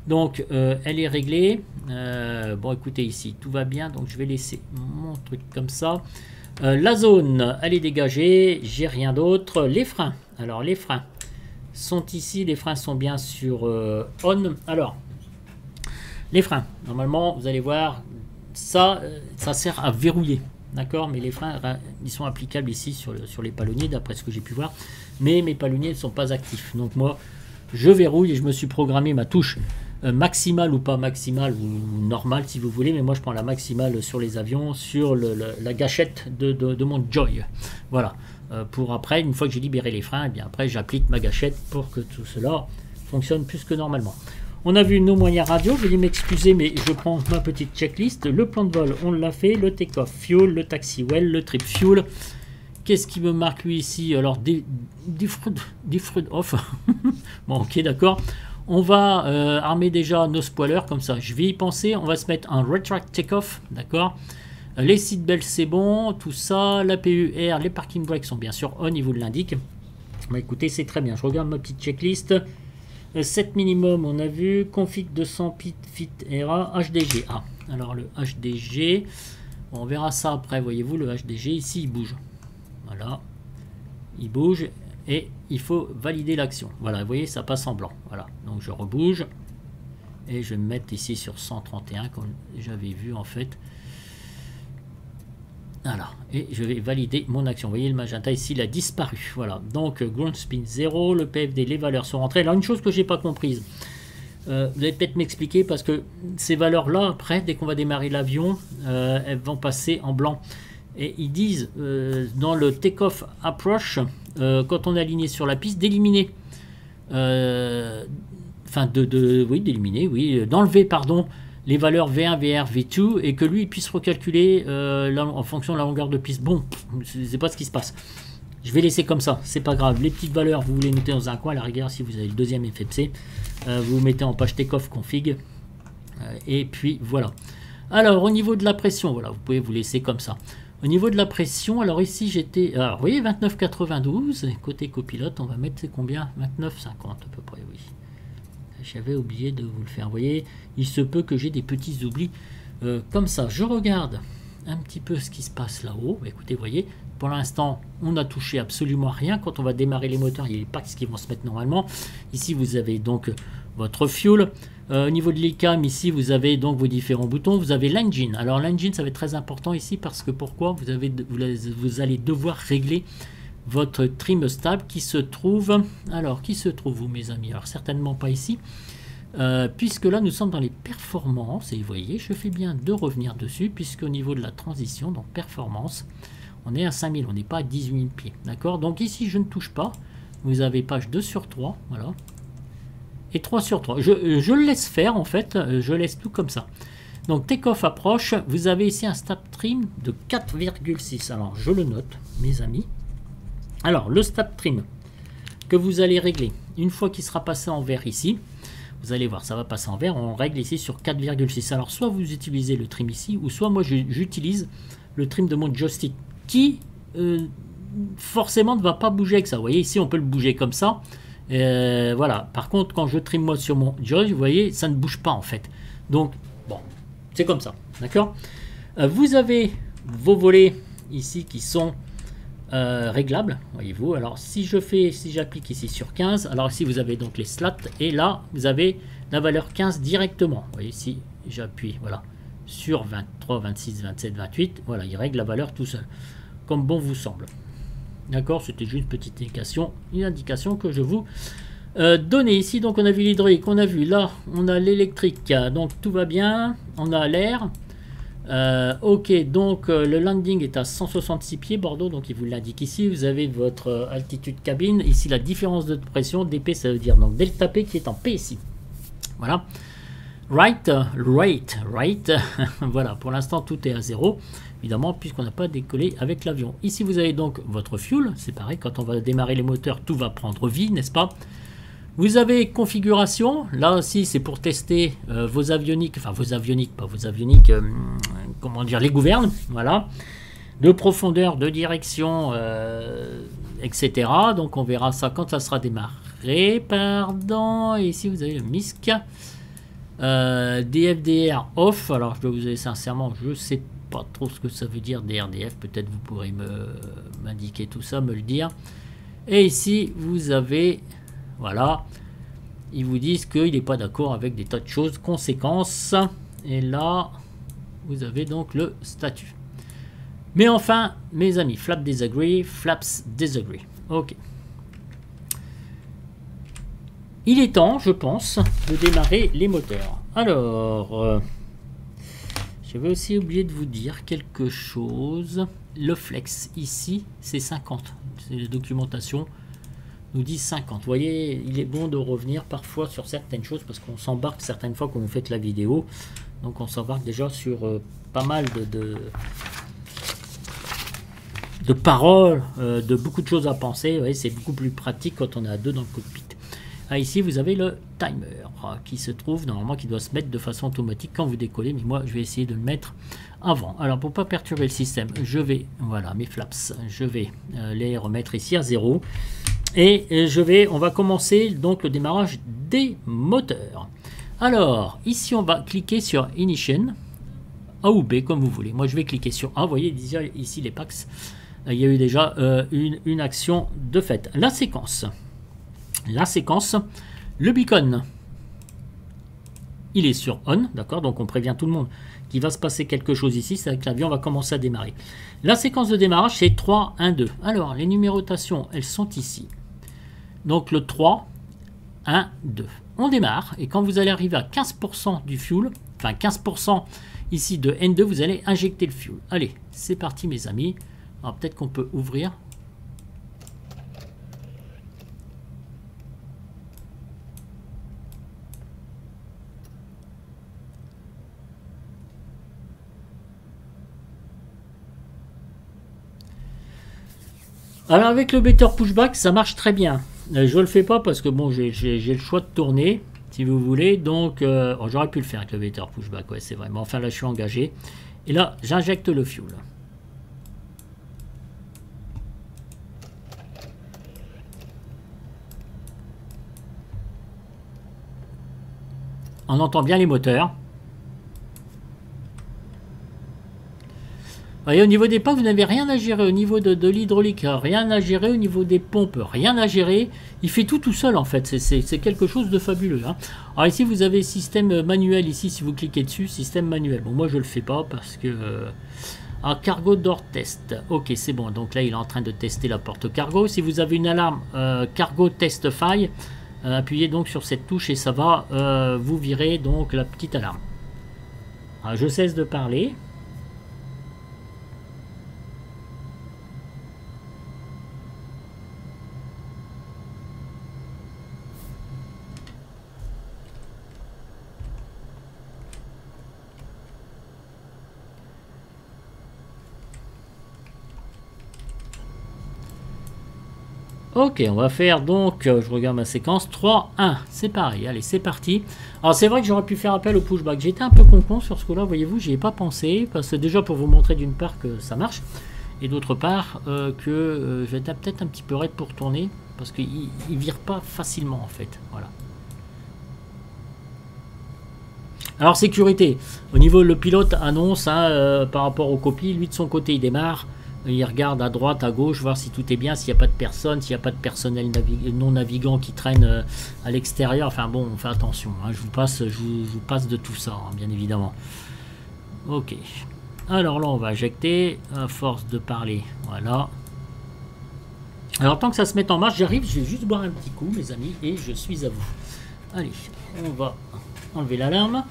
donc elle est réglée. Bon écoutez ici tout va bien, donc je vais laisser mon truc comme ça. La zone, elle est dégagée, j'ai rien d'autre. Les freins, alors les freins sont ici, les freins sont bien sur on. Alors, les freins, normalement, vous allez voir, ça sert à verrouiller, d'accord? Mais les freins, ils sont applicables ici sur les palonniers, d'après ce que j'ai pu voir. Mais mes palonniers ne sont pas actifs. Donc moi, je verrouille et je me suis programmé ma touche maximale ou pas maximale, ou normale si vous voulez. Mais moi, je prends la maximale sur les avions, sur la gâchette de mon Joy. Voilà. Pour après, une fois que j'ai libéré les freins, et bien après, j'applique ma gâchette pour que tout cela fonctionne plus que normalement. On a vu nos moyens radio, je vais m'excuser, mais je prends ma petite checklist. Le plan de vol, on l'a fait. Le take-off, fuel, le taxi well, le trip fuel. Qu'est-ce qui me marque lui ici? Alors, different off. Bon, ok, d'accord. On va armer déjà nos spoilers, comme ça. Je vais y penser. On va se mettre un retract take-off, d'accord. Les seatbelts, c'est bon. Tout ça, la PUR, les parking brakes sont bien sûr on, il vous l'indique. Bah, écoutez, c'est très bien. Je regarde ma petite checklist. 7 minimum, on a vu. Config 200 fit ERA, HDG. Ah, alors le HDG, on verra ça après, voyez-vous, le HDG, ici, il bouge. Voilà, il bouge et il faut valider l'action. Voilà, vous voyez, ça passe en blanc. Voilà, donc je rebouge et je vais me mettre ici sur 131 comme j'avais vu en fait. Voilà, et je vais valider mon action. Vous voyez, le magenta ici, il a disparu. Voilà, donc ground speed 0, le PFD, les valeurs sont rentrées. Alors, une chose que je n'ai pas comprise, vous allez peut-être m'expliquer parce que ces valeurs-là, après, dès qu'on va démarrer l'avion, elles vont passer en blanc. Et ils disent dans le take-off approach, quand on est aligné sur la piste, d'éliminer, enfin oui, d'éliminer, oui, d'enlever, pardon, les valeurs V1, VR, V2 et que lui il puisse recalculer en fonction de la longueur de piste. Bon, c'est pas ce qui se passe. Je vais laisser comme ça, c'est pas grave. Les petites valeurs, vous les mettez dans un coin, à la rigueur, si vous avez le deuxième FMC, vous mettez en page take-off config, et puis voilà. Alors, au niveau de la pression, voilà, vous pouvez vous laisser comme ça. Au niveau de la pression, alors ici j'étais, alors vous voyez 29,92, côté copilote, on va mettre c'est combien? 29,50 à peu près, oui. J'avais oublié de vous le faire, vous voyez, il se peut que j'ai des petits oublis comme ça. Je regarde un petit peu ce qui se passe là-haut, écoutez, vous voyez, pour l'instant, on n'a touché absolument rien. Quand on va démarrer les moteurs, il y a les packs qui vont se mettre normalement. Ici, vous avez donc votre fuel. Au niveau de l'ICAM, ici, vous avez donc vos différents boutons. Vous avez l'engine. Alors, l'engine, ça va être très important ici parce que pourquoi vous allez devoir régler votre trim stable qui se trouve... Alors, qui se trouve, vous, mes amis? Alors, certainement pas ici. Puisque là, nous sommes dans les performances. Et vous voyez, je fais bien de revenir dessus puisque au niveau de la transition, donc performance... On est à 5000, on n'est pas à 18 000 pieds. D'accord? Donc ici, je ne touche pas. Vous avez page 2 sur 3. Voilà. Et 3 sur 3. Je le laisse faire, en fait. Je laisse tout comme ça. Donc, take-off approche. Vous avez ici un step trim de 4,6. Alors, je le note, mes amis. Alors, le step trim que vous allez régler. Une fois qu'il sera passé en vert ici, vous allez voir, ça va passer en vert. On règle ici sur 4,6. Alors, soit vous utilisez le trim ici, ou soit moi, j'utilise le trim de mon joystick, qui forcément ne va pas bouger avec ça. Vous voyez, ici on peut le bouger comme ça. Voilà. Par contre, quand je trim moi sur mon joy, vous voyez, ça ne bouge pas en fait. Donc, bon, c'est comme ça. D'accord? Vous avez vos volets ici qui sont réglables, voyez-vous. Alors, si j'applique ici sur 15, alors ici vous avez donc les slats et là vous avez la valeur 15 directement. Vous voyez, si j'appuie, voilà, sur 23, 26, 27, 28, voilà, il règle la valeur tout seul, comme bon vous semble. D'accord, c'était juste une petite indication, que je vous donnais ici. Donc on a vu l'hydraulique, on a vu là, on a l'électrique, donc tout va bien, on a l'air. Ok, donc le landing est à 166 pieds Bordeaux, donc il vous l'indique ici. Vous avez votre altitude cabine, ici la différence de pression, DP ça veut dire donc delta P qui est en P ici. Voilà. Right, voilà, pour l'instant tout est à 0, évidemment, puisqu'on n'a pas décollé avec l'avion. Ici, vous avez donc votre fuel, c'est pareil, quand on va démarrer les moteurs, tout va prendre vie, n'est-ce pas? Vous avez configuration, là aussi, c'est pour tester vos avioniques, enfin vos avioniques, pas vos avioniques, comment dire, les gouvernes, voilà, de profondeur, de direction, etc. Donc, on verra ça quand ça sera démarré, pardon, et ici, vous avez le MISC. DFDR off. Alors je dois vous dire sincèrement, je sais pas trop ce que ça veut dire DRDF. Peut-être vous pourrez m'indiquer tout ça, me le dire. Et ici vous avez, voilà, ils vous disent qu'il n'est pas d'accord avec des tas de choses, conséquences. Et là, vous avez donc le statut. Mais enfin, mes amis, flap disagree, flaps disagree. Ok. Il est temps, je pense, de démarrer les moteurs. Alors, je vais aussi oublier de vous dire quelque chose. Le flex, ici, c'est 50. C'est la documentation nous dit 50. Vous voyez, il est bon de revenir parfois sur certaines choses parce qu'on s'embarque certaines fois quand vous faites la vidéo. Donc on s'embarque déjà sur pas mal de paroles, de beaucoup de choses à penser. Vous voyez, c'est beaucoup plus pratique quand on est à deux dans le cockpit. Ah, ici, vous avez le timer qui se trouve normalement, qui doit se mettre de façon automatique quand vous décollez. Mais moi, je vais essayer de le mettre avant. Alors, pour ne pas perturber le système, je vais, voilà, mes flaps, je vais les remettre ici à 0. Et on va commencer donc le démarrage des moteurs. Alors, ici, on va cliquer sur Ignition, A ou B, comme vous voulez. Moi, je vais cliquer sur A. Vous voyez déjà ici les packs. Il y a eu déjà une action de fait. La séquence, le beacon, il est sur on, d'accord, donc on prévient tout le monde qu'il va se passer quelque chose ici, c'est que l'avion va commencer à démarrer. La séquence de démarrage, c'est 3, 1, 2. Alors, les numérotations, elles sont ici. Donc, le 3, 1, 2. On démarre, et quand vous allez arriver à 15% du fuel, enfin 15% ici de N2, vous allez injecter le fuel. Allez, c'est parti mes amis. Alors, peut-être qu'on peut ouvrir. Alors avec le better pushback, ça marche très bien. Je le fais pas parce que bon, j'ai le choix de tourner, si vous voulez. Donc, j'aurais pu le faire avec le better pushback, ouais, c'est vrai. Mais enfin là, je suis engagé. Et là, j'injecte le fuel. On entend bien les moteurs. Et au niveau des packs, vous n'avez rien à gérer. Au niveau de l'hydraulique, rien à gérer. Au niveau des pompes, rien à gérer. Il fait tout seul en fait. C'est quelque chose de fabuleux. Hein. Alors ici, vous avez système manuel. Ici, si vous cliquez dessus, système manuel. Bon, moi, je le fais pas parce que... Alors, cargo door test. Ok, c'est bon. Donc là, il est en train de tester la porte cargo. Si vous avez une alarme cargo test faille, appuyez donc sur cette touche et ça va vous virer donc la petite alarme. Alors, je cesse de parler. Ok, on va faire donc, je regarde ma séquence, 3, 1, c'est pareil, allez, c'est parti. Alors c'est vrai que j'aurais pu faire appel au pushback, j'étais un peu con sur ce coup-là, voyez-vous, j'y ai pas pensé, parce que déjà pour vous montrer d'une part que ça marche, et d'autre part que je vais être peut-être un petit peu raide pour tourner, parce qu'il ne vire pas facilement en fait, voilà. Alors sécurité, au niveau le pilote annonce par rapport aux copies, lui de son côté il démarre. Il regarde à droite, à gauche, voir si tout est bien, s'il n'y a pas de personne, s'il n'y a pas de personnel non navigant qui traîne à l'extérieur. Enfin bon, on fait attention. Hein, je vous passe de tout ça, hein, bien évidemment. Ok. Alors là, on va injecter. À force de parler, voilà. Alors tant que ça se met en marche, j'arrive. Je vais juste boire un petit coup, mes amis, et je suis à vous. Allez, on va enlever l'alarme.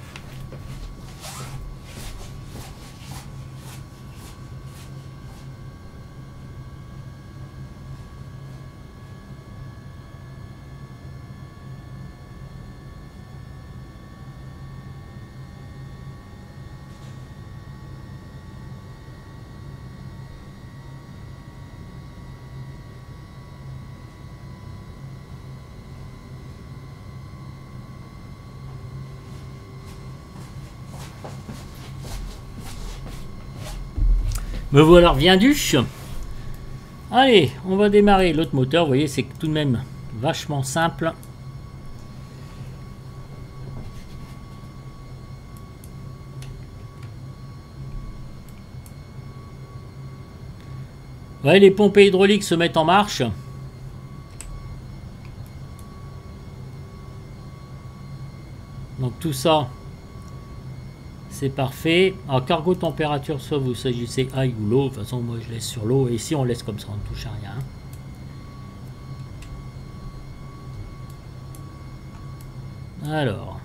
Me voilà reviendu. Allez, on va démarrer l'autre moteur. Vous voyez, c'est tout de même vachement simple. Ouais, les pompes hydrauliques se mettent en marche. Donc tout ça, c'est parfait. Alors cargo température, soit vous s'agissez ail ou l'eau. De toute façon, moi je laisse sur l'eau. Et ici, on laisse comme ça, on ne touche à rien. Alors,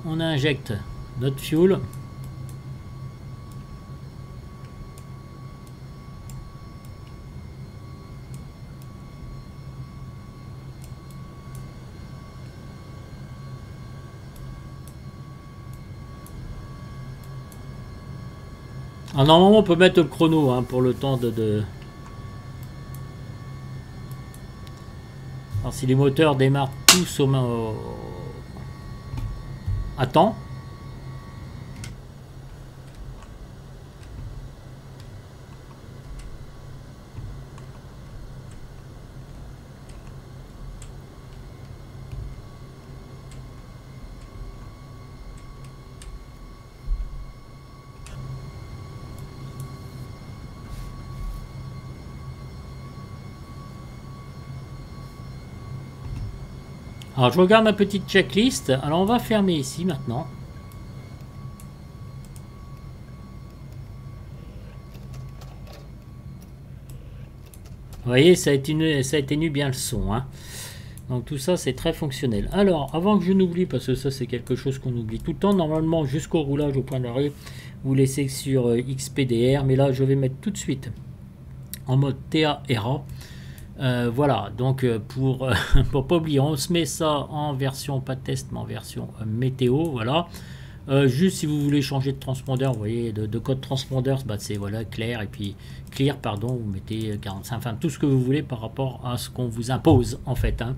on injecte notre fuel. Alors, normalement, on peut mettre le chrono hein, pour le temps de... Alors, si les moteurs démarrent tous à temps. Alors je regarde ma petite checklist. Alors on va fermer ici maintenant. Vous voyez, ça a atténué bien le son. Hein. Donc tout ça c'est très fonctionnel. Alors avant que je n'oublie, parce que ça c'est quelque chose qu'on oublie tout le temps, normalement jusqu'au roulage au point d'arrêt, vous laissez sur XPDR, mais là je vais mettre tout de suite en mode TARA. Voilà, donc pour pas oublier, on se met ça en version, pas de test, mais en version météo, voilà. Juste si vous voulez changer de transpondeur, vous voyez, de code transpondeur, bah, c'est voilà, clair, et puis clear, pardon, vous mettez 45, enfin tout ce que vous voulez par rapport à ce qu'on vous impose en fait. Hein.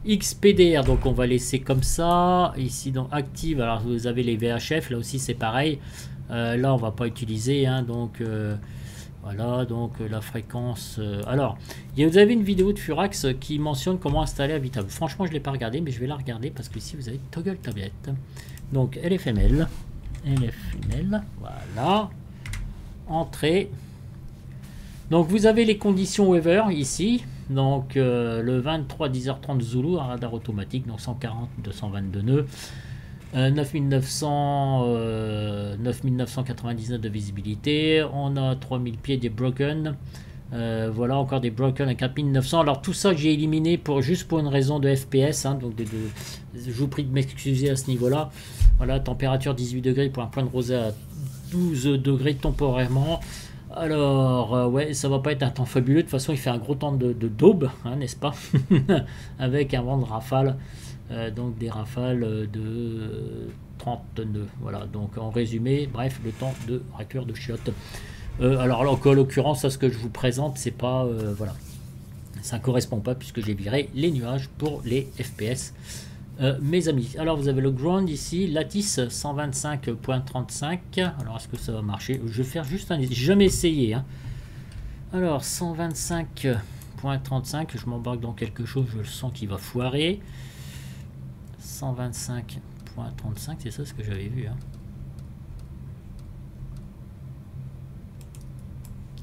XPDR, donc on va laisser comme ça. Ici dans active, alors vous avez les VHF, là aussi c'est pareil. Là on va pas utiliser, hein, donc... voilà, donc la fréquence... alors, vous avez une vidéo de Furax qui mentionne comment installer Habitable. Franchement, je ne l'ai pas regardé, mais je vais la regarder parce que ici, vous avez toggle tablette. Donc, LFML. LFML, voilà. Entrée. Donc, vous avez les conditions weather ici. Donc, le 23 10h30 Zulu, un radar automatique, donc 140, 222 nœuds. 9999 de visibilité, on a 3000 pieds des broken, voilà encore des broken à 4900. Alors tout ça j'ai éliminé juste pour une raison de FPS, hein, donc je vous prie de m'excuser à ce niveau là. Voilà, température 18 degrés pour un point de rosée à 12 degrés temporairement. Alors ouais, ça va pas être un temps fabuleux, de toute façon il fait un gros temps de daube, hein, n'est-ce pas? Avec un vent de rafale. Donc des rafales de 30 nœuds. Voilà, donc en résumé, bref, le temps de raclure de chiottes. Alors là, en l'occurrence, à ce que je vous présente, c'est pas... voilà, ça ne correspond pas puisque j'ai viré les nuages pour les FPS. Mes amis, alors vous avez le ground ici, lattice 125.35. Alors est-ce que ça va marcher? Je vais faire juste un... J'ai jamais essayé. Hein. Alors 125.35, je m'embarque dans quelque chose, je le sens qu'il va foirer. 125.35, c'est ça ce que j'avais vu. Hein.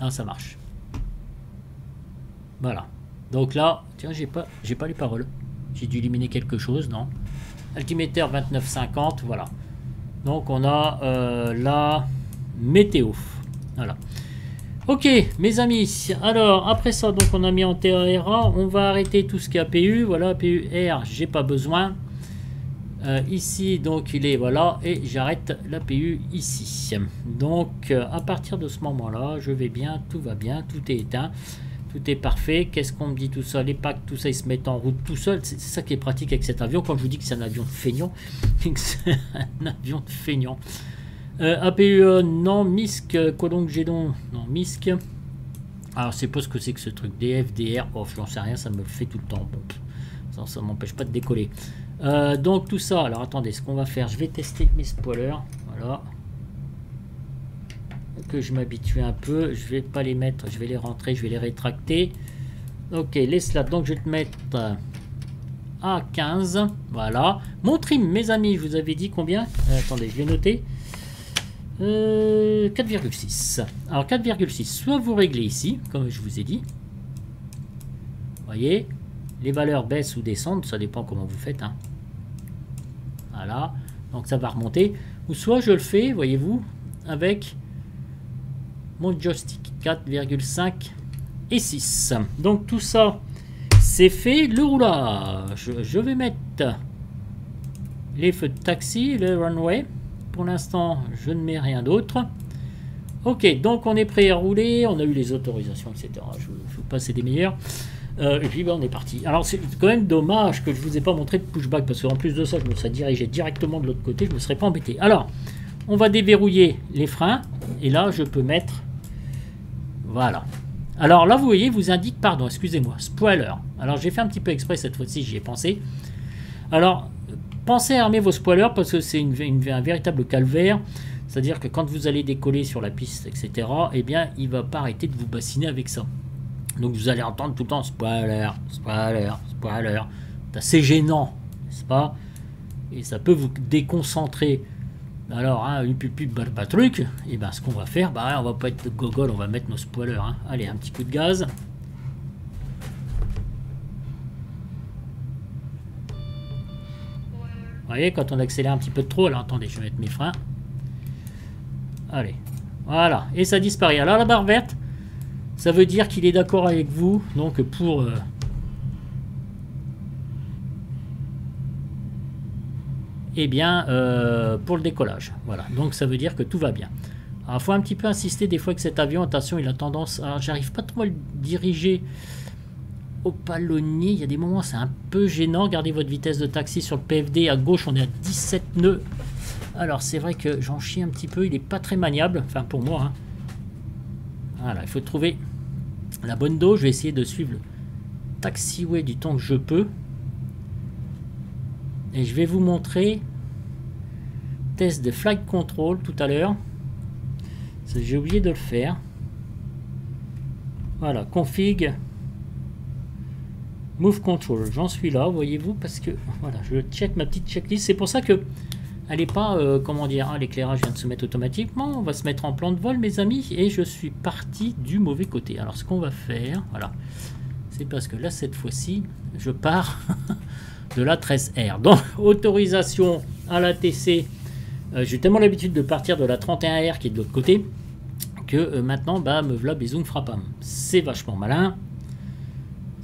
Ah, ça marche. Voilà. Donc là, tiens, j'ai pas les paroles. J'ai dû éliminer quelque chose, non? Altiméteur 29,50, voilà. Donc on a la météo. Voilà. Ok, mes amis. Alors, après ça, donc on a mis en TARA. On va arrêter tout ce qui est APU. Voilà, APU R, j'ai pas besoin. Ici donc il est voilà et j'arrête l'APU ici. Donc à partir de ce moment là je vais bien, tout va bien, tout est éteint, tout est parfait. Qu'est-ce qu'on me dit tout ça, les packs, tout ça ils se mettent en route tout seul. C'est ça qui est pratique avec cet avion. Quand je vous dis que c'est un avion de feignant, c'est un avion de feignant. APU non, MISC, quoi donc j'ai donc non MISC. Alors c'est pas ce que c'est que ce truc DF, DR, oh j'en sais rien, ça me le fait tout le temps. Bon, ça m'empêche pas de décoller. Donc tout ça, alors attendez, ce qu'on va faire, je vais tester mes spoilers, voilà, que je m'habitue un peu, je vais pas les mettre, je vais les rentrer, je vais les rétracter. Ok, les slats, donc je vais te mettre à 15, voilà. Mon trim, mes amis, je vous avais dit combien? Attendez, je vais noter. 4,6. Alors 4,6, soit vous réglez ici, comme je vous ai dit. Vous voyez, les valeurs baissent ou descendent, ça dépend comment vous faites. Hein. Voilà, donc ça va remonter. Ou soit je le fais, voyez-vous, avec mon joystick 4,5 et 6. Donc tout ça, c'est fait. Le roulage, je vais mettre les feux de taxi, le runway. Pour l'instant, je ne mets rien d'autre. Ok, donc on est prêt à rouler. On a eu les autorisations, etc. Je vous passe des meilleurs. Et puis ben, on est parti. Alors c'est quand même dommage que je ne vous ai pas montré de pushback. Parce qu'en plus de ça, je me serais dirigé directement de l'autre côté. Je ne me serais pas embêté. Alors, on va déverrouiller les freins. Et là, je peux mettre... Voilà. Alors là, vous voyez, vous indique, pardon, excusez-moi, spoiler. Alors j'ai fait un petit peu exprès cette fois-ci, j'y ai pensé. Alors... Pensez à armer vos spoilers parce que c'est un véritable calvaire. C'est-à-dire que quand vous allez décoller sur la piste, etc., eh bien, il ne va pas arrêter de vous bassiner avec ça. Donc vous allez entendre tout le temps spoiler, spoiler, spoiler. C'est assez gênant, n'est-ce pas? Et ça peut vous déconcentrer. Alors, hein, une pub, pas truc, et ben ce qu'on va faire, bah, on va pas être gogol, on va mettre nos spoilers. Hein. Allez, un petit coup de gaz. Vous voyez, quand on accélère un petit peu de trop, alors attendez, je vais mettre mes freins. Allez, voilà, et ça disparaît. Alors la barre verte, ça veut dire qu'il est d'accord avec vous, donc pour... eh bien, pour le décollage. Voilà, donc ça veut dire que tout va bien. Alors il faut un petit peu insister des fois que cet avion, attention, il a tendance... Alors j'arrive pas trop à le diriger... au palonnier, il y a des moments c'est un peu gênant. Regardez votre vitesse de taxi sur le PFD, à gauche on est à 17 nœuds. Alors c'est vrai que j'en chie un petit peu, il n'est pas très maniable, enfin pour moi. Hein. Voilà, il faut trouver la bonne dose. Je vais essayer de suivre le taxiway du temps que je peux. Et je vais vous montrer test de flight control tout à l'heure. J'ai oublié de le faire. Voilà, config. Move Control, j'en suis là, voyez-vous, parce que voilà, je check ma petite checklist. C'est pour ça que elle n'est pas, comment dire, hein, l'éclairage vient de se mettre automatiquement. On va se mettre en plan de vol, mes amis, et je suis parti du mauvais côté. Alors, ce qu'on va faire, voilà, c'est parce que là, cette fois-ci, je pars de la 13R. Donc, autorisation à la TC. J'ai tellement l'habitude de partir de la 31R qui est de l'autre côté que maintenant, bah, me voilà, bisous, me fera pas. C'est vachement malin.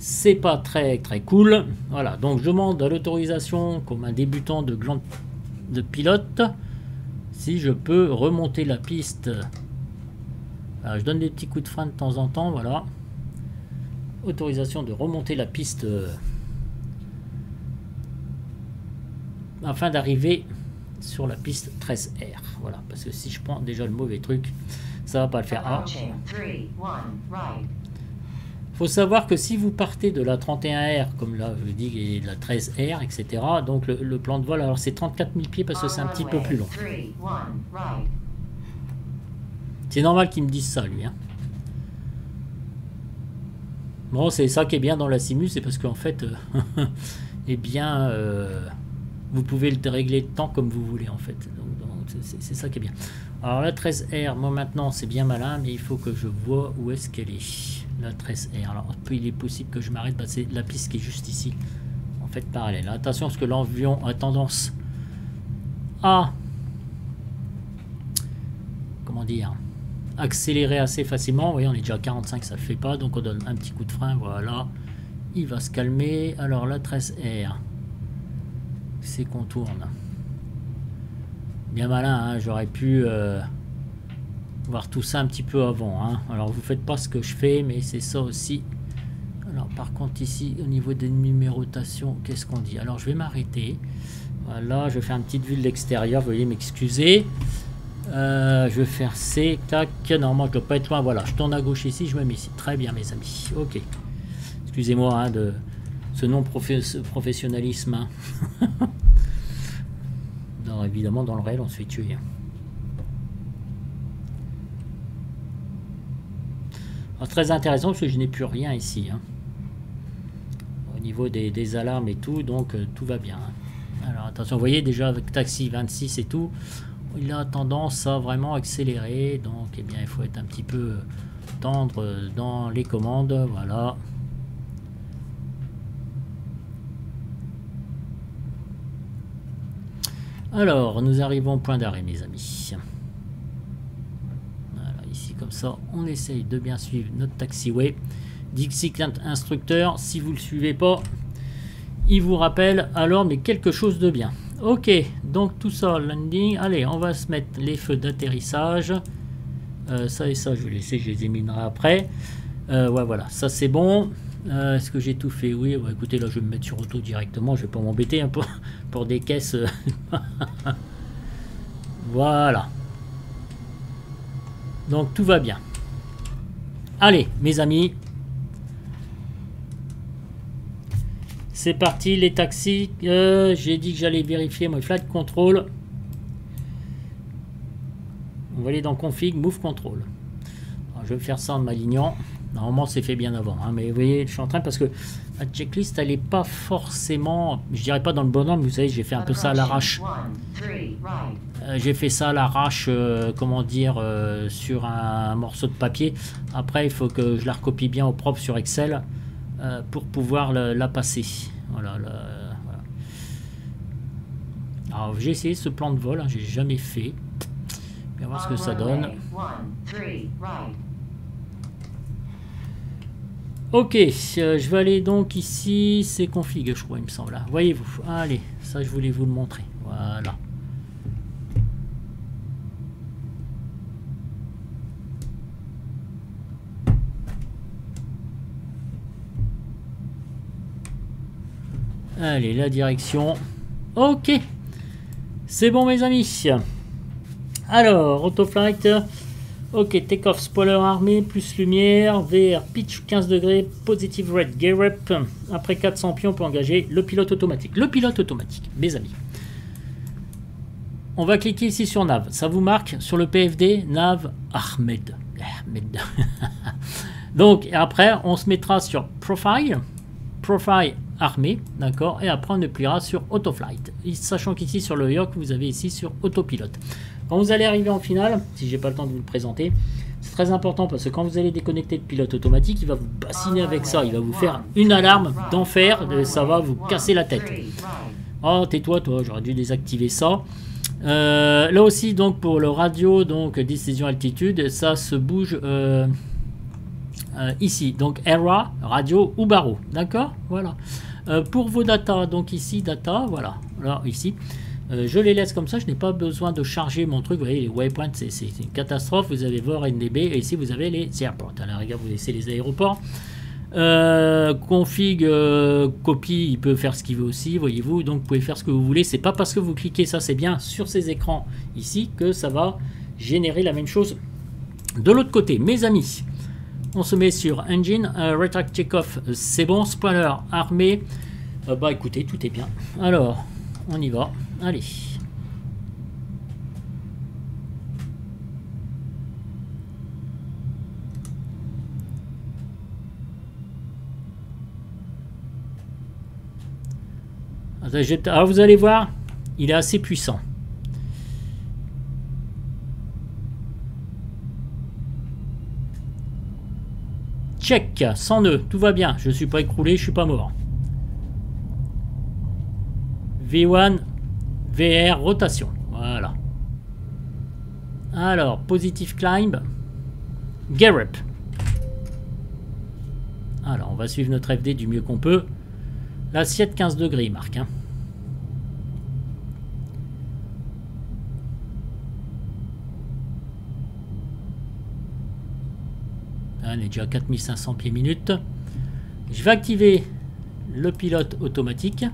C'est pas très cool. Voilà, donc je demande à l'autorisation comme un débutant de pilote si je peux remonter la piste. Alors, je donne des petits coups de frein de temps en temps, voilà. Autorisation de remonter la piste afin d'arriver sur la piste 13R. Voilà, parce que si je prends déjà le mauvais truc, ça va pas le faire. Alors, faut savoir que si vous partez de la 31R, comme là je dis, et de la 13R, etc., donc le plan de vol, alors c'est 34 000 pieds parce que c'est un petit peu plus long. C'est normal qu'il me dise ça, lui. Hein. Bon, c'est ça qui est bien dans la Simu, c'est parce qu'en fait, eh bien, vous pouvez le régler de temps comme vous voulez, en fait. Donc c'est ça qui est bien. Alors la 13R, moi maintenant, c'est bien malin, mais il faut que je vois où est-ce qu'elle est. La 13R. Alors, il est possible que je m'arrête. Bah, c'est la piste qui est juste ici. En fait, parallèle. Attention, parce que l'avion a tendance à... comment dire, accélérer assez facilement. Vous voyez, on est déjà à 45, ça ne le fait pas. Donc, on donne un petit coup de frein. Voilà. Il va se calmer. Alors, la 13R. C'est qu'on tourne. Bien malin, hein. J'aurais pu... voir tout ça un petit peu avant. Hein. Alors, vous faites pas ce que je fais, mais c'est ça aussi. Alors, par contre, ici, au niveau des numérotations, qu'est-ce qu'on dit? Alors, je vais m'arrêter. Voilà, je vais faire une petite vue de l'extérieur. Veuillez m'excuser. Je vais faire C, tac. Normalement, je dois pas être loin. Voilà, je tourne à gauche ici, je me mets ici. Très bien, mes amis. Ok. Excusez-moi hein, de ce non-professionnalisme. Hein. Non, évidemment, dans le réel, on se fait tuer. Hein. Alors, très intéressant parce que je n'ai plus rien ici. Hein. Au niveau des alarmes et tout, donc tout va bien. Hein. Alors, attention, vous voyez déjà avec taxi 26 et tout. il a tendance à vraiment accélérer, donc eh bien il faut être un petit peu tendre dans les commandes, voilà. Alors, nous arrivons au point d'arrêt, mes amis. Voilà, ici comme ça, on essaye de bien suivre notre taxiway. Dixie Client instructeur, si vous ne le suivez pas, il vous rappelle alors mais quelque chose de bien. Ok, donc tout ça, landing. Allez, on va se mettre les feux d'atterrissage. Ça et ça, je vais laisser, je les éminerai après. Ouais, voilà, ça c'est bon. Est-ce que j'ai tout fait? Oui, bah, écoutez, là je vais me mettre sur auto directement, je vais pas m'embêter hein, pour des caisses. Voilà. Donc tout va bien. Allez, mes amis. C'est parti, les taxis. J'ai dit que j'allais vérifier mon flight control. On va aller dans config, move control. Alors, je vais faire ça en m'alignant. Normalement, c'est fait bien avant. Hein, mais vous voyez, je suis en train parce que la checklist, elle n'est pas forcément, je dirais pas dans le bon ordre, mais vous savez, j'ai fait un peu ça à l'arrache. J'ai fait ça à l'arrache, comment dire, sur un morceau de papier. Après, il faut que je la recopie bien au propre sur Excel pour pouvoir la passer. Voilà. Voilà. Alors, j'ai essayé ce plan de vol, hein, j'ai jamais fait. On va voir ce que ça donne. Ok, je vais aller donc ici, c'est config je crois il me semble là. Voyez-vous, allez, ça je voulais vous le montrer, voilà. Allez, la direction, ok, c'est bon mes amis. Alors, autoflight. Ok, take-off, spoiler armé, plus lumière, VR, pitch 15 degrés, positive red, gear up. Après 400 pions, on peut engager le pilote automatique. Le pilote automatique, mes amis. On va cliquer ici sur nav. Ça vous marque sur le PFD, nav Ahmed. Donc, après, on se mettra sur profile, profile armé, d'accord. Et après, on appuiera sur autoflight. Sachant qu'ici, sur le York, vous avez ici sur autopilote. Quand vous allez arriver en finale, si j'ai pas le temps de vous le présenter, c'est très important parce que quand vous allez déconnecter le pilote automatique, il va vous bassiner avec ça, il va vous faire une alarme d'enfer, ça va vous casser la tête. Oh, tais-toi, toi, j'aurais dû désactiver ça. Là aussi, donc pour le radio, donc décision altitude, ça se bouge ici, donc ERA, radio ou barreau, d'accord, voilà. Pour vos data, donc ici, data, voilà, là, ici. Je les laisse comme ça, je n'ai pas besoin de charger mon truc. Vous voyez, les waypoints, c'est une catastrophe. Vous avez VOR, NDB, et ici vous avez les airports. À la rigueur, vous laissez les aéroports. Config, copie, il peut faire ce qu'il veut aussi, voyez-vous. Donc, vous pouvez faire ce que vous voulez. C'est pas parce que vous cliquez, ça c'est bien, sur ces écrans ici, que ça va générer la même chose de l'autre côté. Mes amis, on se met sur Engine, Retract Takeoff, c'est bon. Spoiler, armé. Bah écoutez, tout est bien. Alors, on y va. Allez. Alors vous allez voir, il est assez puissant. Check, sans nœud, tout va bien. Je ne suis pas écroulé, je ne suis pas mort. V1, VR, rotation. Voilà. Alors, positive climb. Gear up. Alors, on va suivre notre FD du mieux qu'on peut. L'assiette 15 degrés, Marc. Hein. On est déjà à 4500 pieds minutes. Je vais activer le pilote automatique.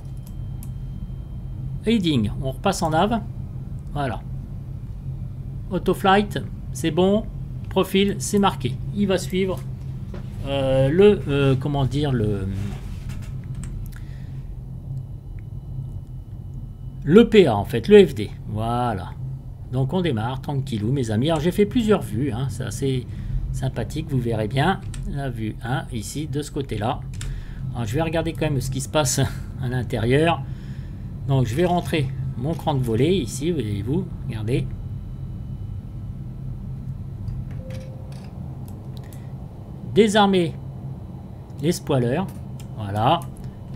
Heading, on repasse en nav. Voilà. Autoflight, c'est bon. Profil, c'est marqué. Il va suivre comment dire, le PA en fait, le FD. Voilà. Donc on démarre tranquillou, mes amis. Alors j'ai fait plusieurs vues, hein, c'est assez sympathique, vous verrez bien. La vue 1 ici, de ce côté-là. Alors je vais regarder quand même ce qui se passe à l'intérieur. Donc je vais rentrer mon cran de volée ici, voyez-vous, regardez. désarmer les spoilers. Voilà.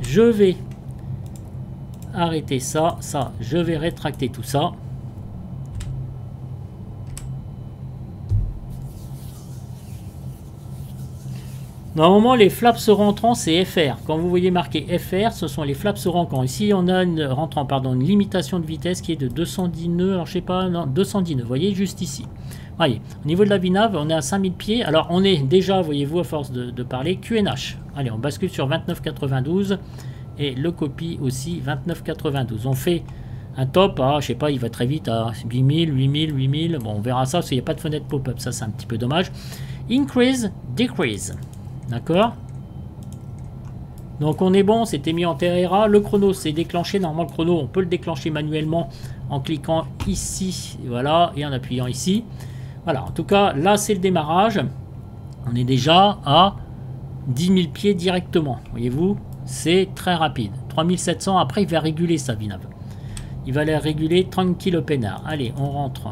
Je vais arrêter ça. Ça, je vais rétracter tout ça. Normalement, les flaps rentrants, c'est FR. Quand vous voyez marqué FR, ce sont les flaps rentrants. Ici, on a une limitation de vitesse qui est de 210 nœuds. Alors, je sais pas, non, 210 nœuds. Vous voyez, juste ici. Voyez, au niveau de la VNAV, on est à 5000 pieds. Alors, on est déjà, voyez-vous, à force de parler, QNH. Allez, on bascule sur 29,92. Et le copie aussi, 29,92. On fait un top, je sais pas, il va très vite à 8000, 8000, 8000. Bon, on verra ça, parce qu'il n'y a pas de fenêtre pop-up. Ça, c'est un petit peu dommage. Increase, decrease. D'accord. Donc on est bon, c'était mis en TRA. Le chrono s'est déclenché. Normalement le chrono on peut le déclencher manuellement en cliquant ici, voilà, et en appuyant ici. Voilà, en tout cas là c'est le démarrage. On est déjà à 10 000 pieds directement. Voyez-vous, c'est très rapide. 3700, après il va réguler sa VNAV. Il va la réguler tranquille au peinard. Allez, on rentre.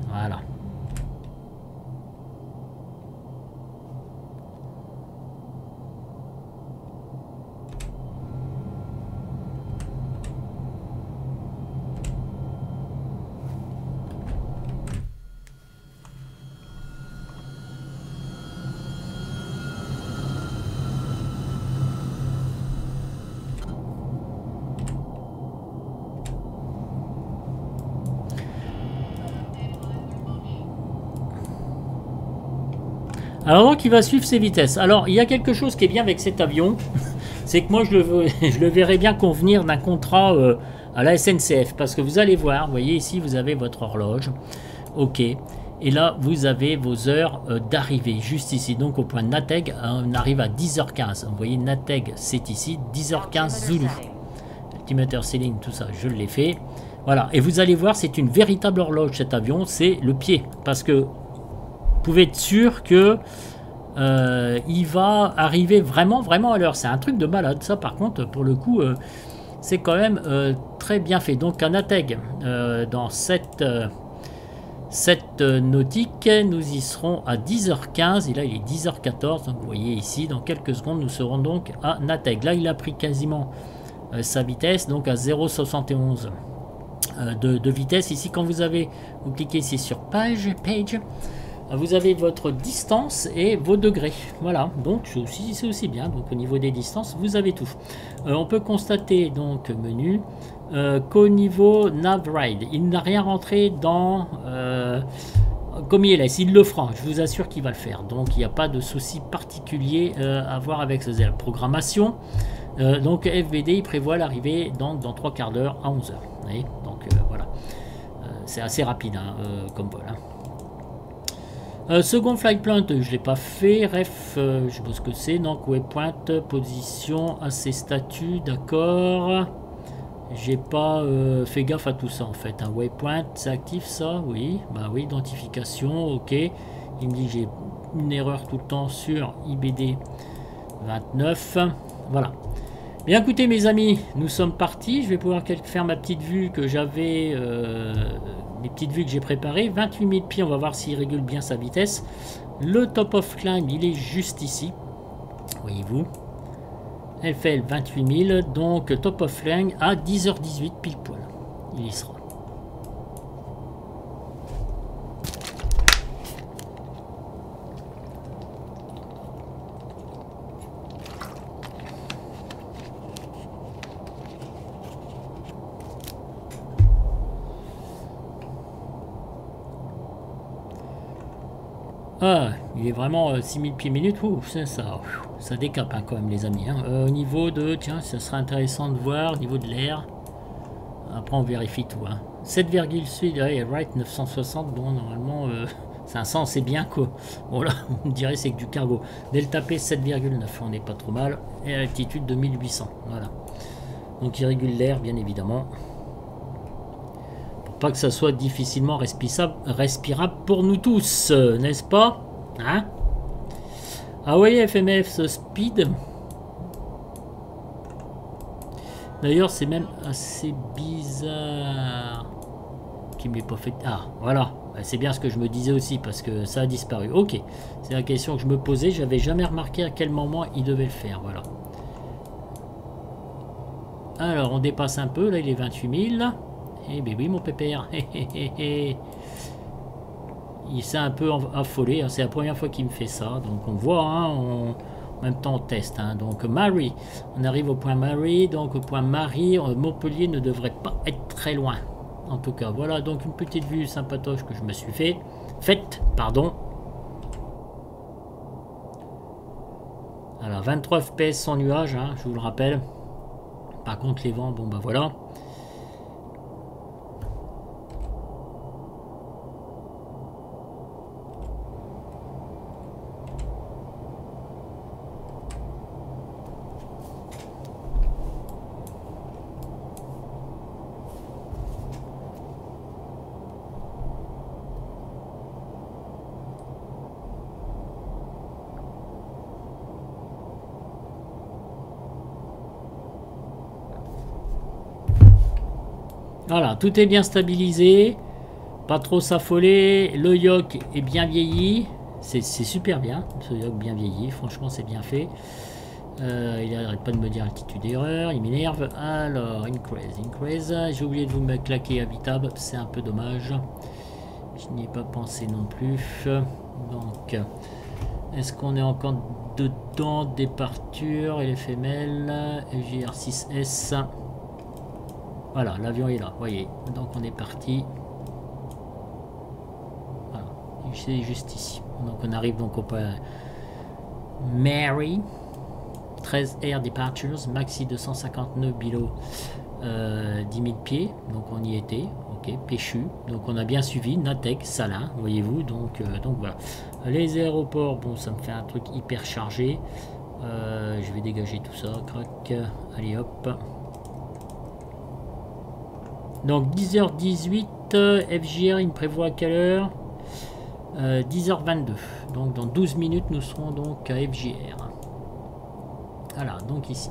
Voilà. Alors donc il va suivre ses vitesses. Alors il y a quelque chose qui est bien avec cet avion, c'est que moi je le verrais bien convenir d'un contrat à la SNCF, parce que vous allez voir, vous voyez ici vous avez votre horloge, ok, et là vous avez vos heures d'arrivée, juste ici, donc au point de Nateg, on arrive à 10h15, vous voyez Nateg c'est ici, 10h15 Zulu, altimeter ceiling, tout ça je l'ai fait, voilà, et vous allez voir c'est une véritable horloge cet avion, c'est le pied, parce que vous pouvez être sûr que il va arriver vraiment à l'heure. C'est un truc de malade. Ça, par contre, pour le coup, c'est quand même très bien fait. Donc, un Nateg dans cette nautique, nous y serons à 10h15. Et là, il est 10h14. Donc, vous voyez ici, dans quelques secondes, nous serons donc à Nateg. Là, il a pris quasiment sa vitesse, donc à 0,71 de vitesse. Ici, quand vous cliquez ici sur page, vous avez votre distance et vos degrés. Voilà, donc c'est aussi bien. Donc au niveau des distances, vous avez tout. On peut constater donc menu qu'au niveau NavRide, il n'a rien rentré dans comme il est. Il le fera, je vous assure qu'il va le faire. Donc il n'y a pas de souci particulier à voir avec la programmation. Donc FBD, il prévoit l'arrivée dans 3 quarts d'heure à 11h. Vous voyez, donc voilà, c'est assez rapide hein, comme vol. Hein. Second flight point, je ne l'ai pas fait. Ref, je sais pas ce que c'est. Donc waypoint, position, assez statut, d'accord. J'ai pas fait gaffe à tout ça en fait. Un waypoint, c'est actif ça? Oui. Bah oui, identification, ok. Il me dit j'ai une erreur tout le temps sur IBD 29. Voilà. Bien écoutez mes amis, nous sommes partis. Je vais pouvoir faire ma petite vue que j'avais... les petites vues que j'ai préparées, 28 000 pieds, on va voir s'il régule bien sa vitesse. Le top of climb, il est juste ici, voyez-vous. FL 28 000, donc top of climb à 10h18 pile poil, il y sera. Ah, il est vraiment 6000 pieds minutes, ça décape hein, quand même les amis. Hein. Au niveau de, tiens, ça serait intéressant de voir, au niveau de l'air, après on vérifie tout. Hein. 7,8, ouais, right 960, bon normalement 500 c'est bien quoi. Bon là, on dirait c'est que du cargo. Delta P 7,9, on n'est pas trop mal, et à l'altitude de 1800, voilà. Donc il régule l'air bien évidemment. Pas que ça soit difficilement respirable pour nous tous, n'est-ce pas hein? Ah oui, FMF Speed. D'ailleurs, c'est même assez bizarre. qui m'est pas fait... Ah, voilà. C'est bien ce que je me disais aussi, parce que ça a disparu. Ok, c'est la question que je me posais. J'avais jamais remarqué à quel moment il devait le faire. Voilà. Alors, on dépasse un peu. Là, il est 28 000. Eh bien oui, mon pépère. Il s'est un peu affolé. C'est la première fois qu'il me fait ça. Donc, on voit, hein, en même temps, on teste. Hein. Donc, Marie. On arrive au point Marie. Donc, au point Marie, Montpellier ne devrait pas être très loin. En tout cas, voilà. Donc, une petite vue sympatoche que je me suis faite, pardon. Alors, 23 FPS sans nuage, hein, je vous le rappelle. Par contre, les vents, bon, bah voilà. Voilà, tout est bien stabilisé, pas trop s'affoler, le yoke est bien vieilli, c'est super bien, ce yoke bien vieilli, franchement c'est bien fait. Il n'arrête pas de me dire altitude erreur, il m'énerve. Alors, increase, j'ai oublié de vous me claquer habitable, c'est un peu dommage, je n'y ai pas pensé non plus. Donc, est-ce qu'on est encore dedans, départure, LFML, FGR6S. Voilà, l'avion est là, voyez. Donc on est parti. Voilà, c'est juste ici. Donc on arrive donc au point Mary. 13 Air Departures, maxi 259 below 10 000 pieds. Donc on y était, ok, péchu. Donc on a bien suivi, Natek, Salin, voyez-vous. Donc voilà. Les aéroports, bon, ça me fait un truc hyper chargé. Je vais dégager tout ça, crac. Allez hop. Donc 10h18, FJR, il me prévoit à quelle heure 10h22. Donc dans 12 minutes, nous serons donc à FJR. Voilà, donc ici.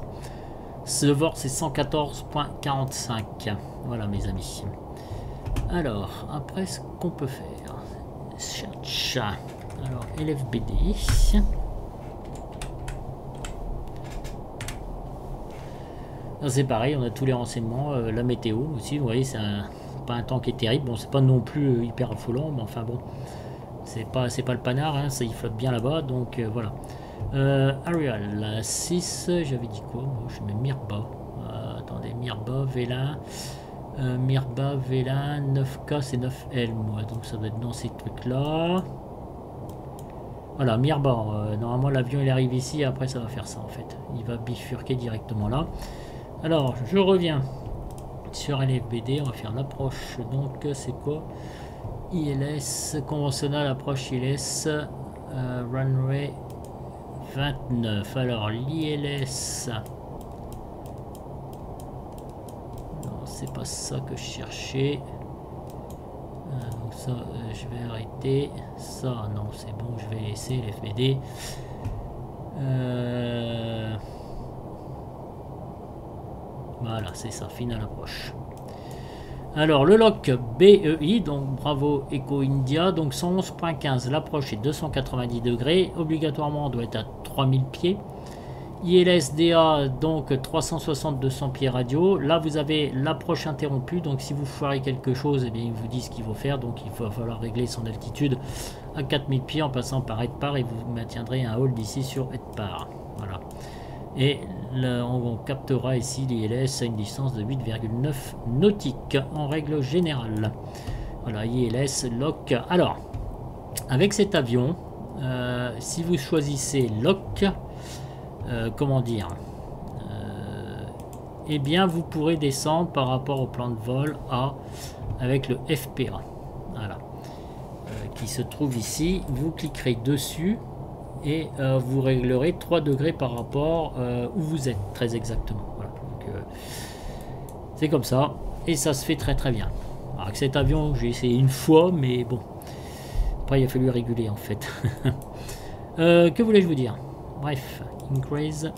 Ce VOR, c'est 114.45. Voilà, mes amis. Alors, après, ce qu'on peut faire. Alors, LFBD. C'est pareil, on a tous les renseignements, la météo aussi, vous voyez, c'est pas un temps qui est terrible, bon c'est pas non plus hyper affolant, mais enfin bon, c'est pas le panard, hein, ça il flotte bien là-bas, donc voilà. Arial 6, j'avais dit quoi, moi je mets Mirba, attendez, Mirba, Vélin, Mirba, Vélin, 9K c'est 9L moi, donc ça doit être dans ces trucs là. Voilà, Mirba, normalement l'avion il arrive ici, après ça va faire ça en fait, il va bifurquer directement là. Alors, je reviens sur LFBD, on va faire l'approche, donc c'est quoi? ILS, conventionnel, approche ILS, runway 29. Alors, l'ILS, non, c'est pas ça que je cherchais. Donc ça, je vais arrêter. Ça, non, c'est bon, je vais laisser LFBD. Voilà, c'est ça, finale approche. Alors, le lock BEI, donc Bravo Echo India, donc 111.15. L'approche est 290 degrés. Obligatoirement, on doit être à 3000 pieds. ILSDA, donc 360-200 pieds radio. Là, vous avez l'approche interrompue. Donc, si vous foirez quelque chose, eh bien, ils vous disent ce qu'il faut faire. Donc, il va falloir régler son altitude à 4000 pieds en passant par Edpar et vous maintiendrez un hold ici sur Edpar. Voilà. Et là, on captera ici l'ILS à une distance de 8,9 nautiques en règle générale. Voilà, ILS, lock. Alors, avec cet avion, si vous choisissez lock, comment dire, eh bien vous pourrez descendre par rapport au plan de vol A avec le FPA. Voilà, qui se trouve ici. Vous cliquerez dessus. Et vous réglerez 3 degrés par rapport où vous êtes, très exactement. Voilà. C'est comme ça, et ça se fait très très bien. Alors, avec cet avion, j'ai essayé une fois, mais bon. Après, il a fallu réguler en fait. Que voulais-je vous dire? Bref, increase.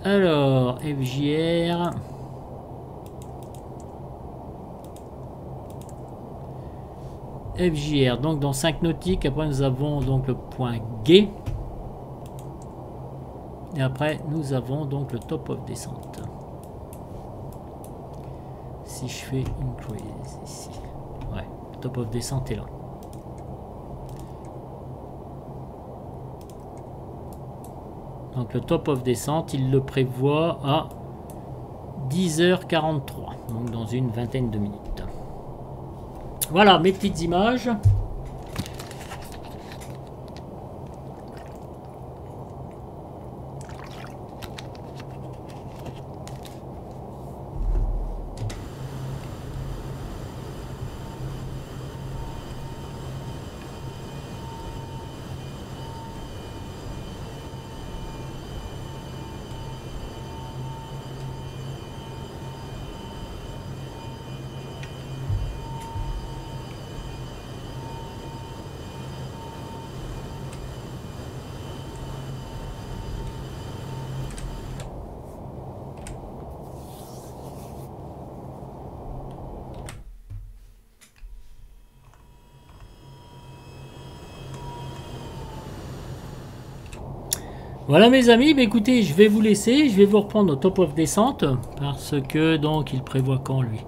Alors, FJR. FJR, donc dans 5 nautiques. Après, nous avons donc le point G. Et après, nous avons donc le top of descente. Si je fais increase ici. Ouais, le top of descente est là. Donc le top of descente, il le prévoit à 10h43, donc dans une vingtaine de minutes. Voilà mes petites images. Voilà mes amis, bah écoutez, je vais vous laisser, je vais vous reprendre au top of descente, parce que donc il prévoit quand lui?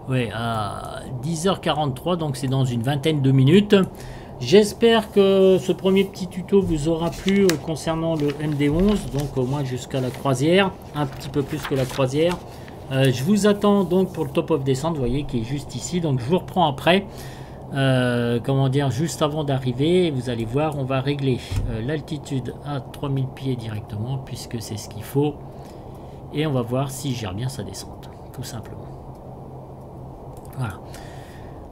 Ouais, à 10h43, donc c'est dans une vingtaine de minutes. J'espère que ce premier petit tuto vous aura plu concernant le MD11, donc au moins jusqu'à la croisière, un petit peu plus que la croisière. Je vous attends donc pour le top of descente, vous voyez, qui est juste ici, donc je vous reprends après. Comment dire, juste avant d'arriver, vous allez voir, on va régler l'altitude à 3000 pieds directement, puisque c'est ce qu'il faut, et on va voir si je gère bien sa descente, tout simplement. Voilà.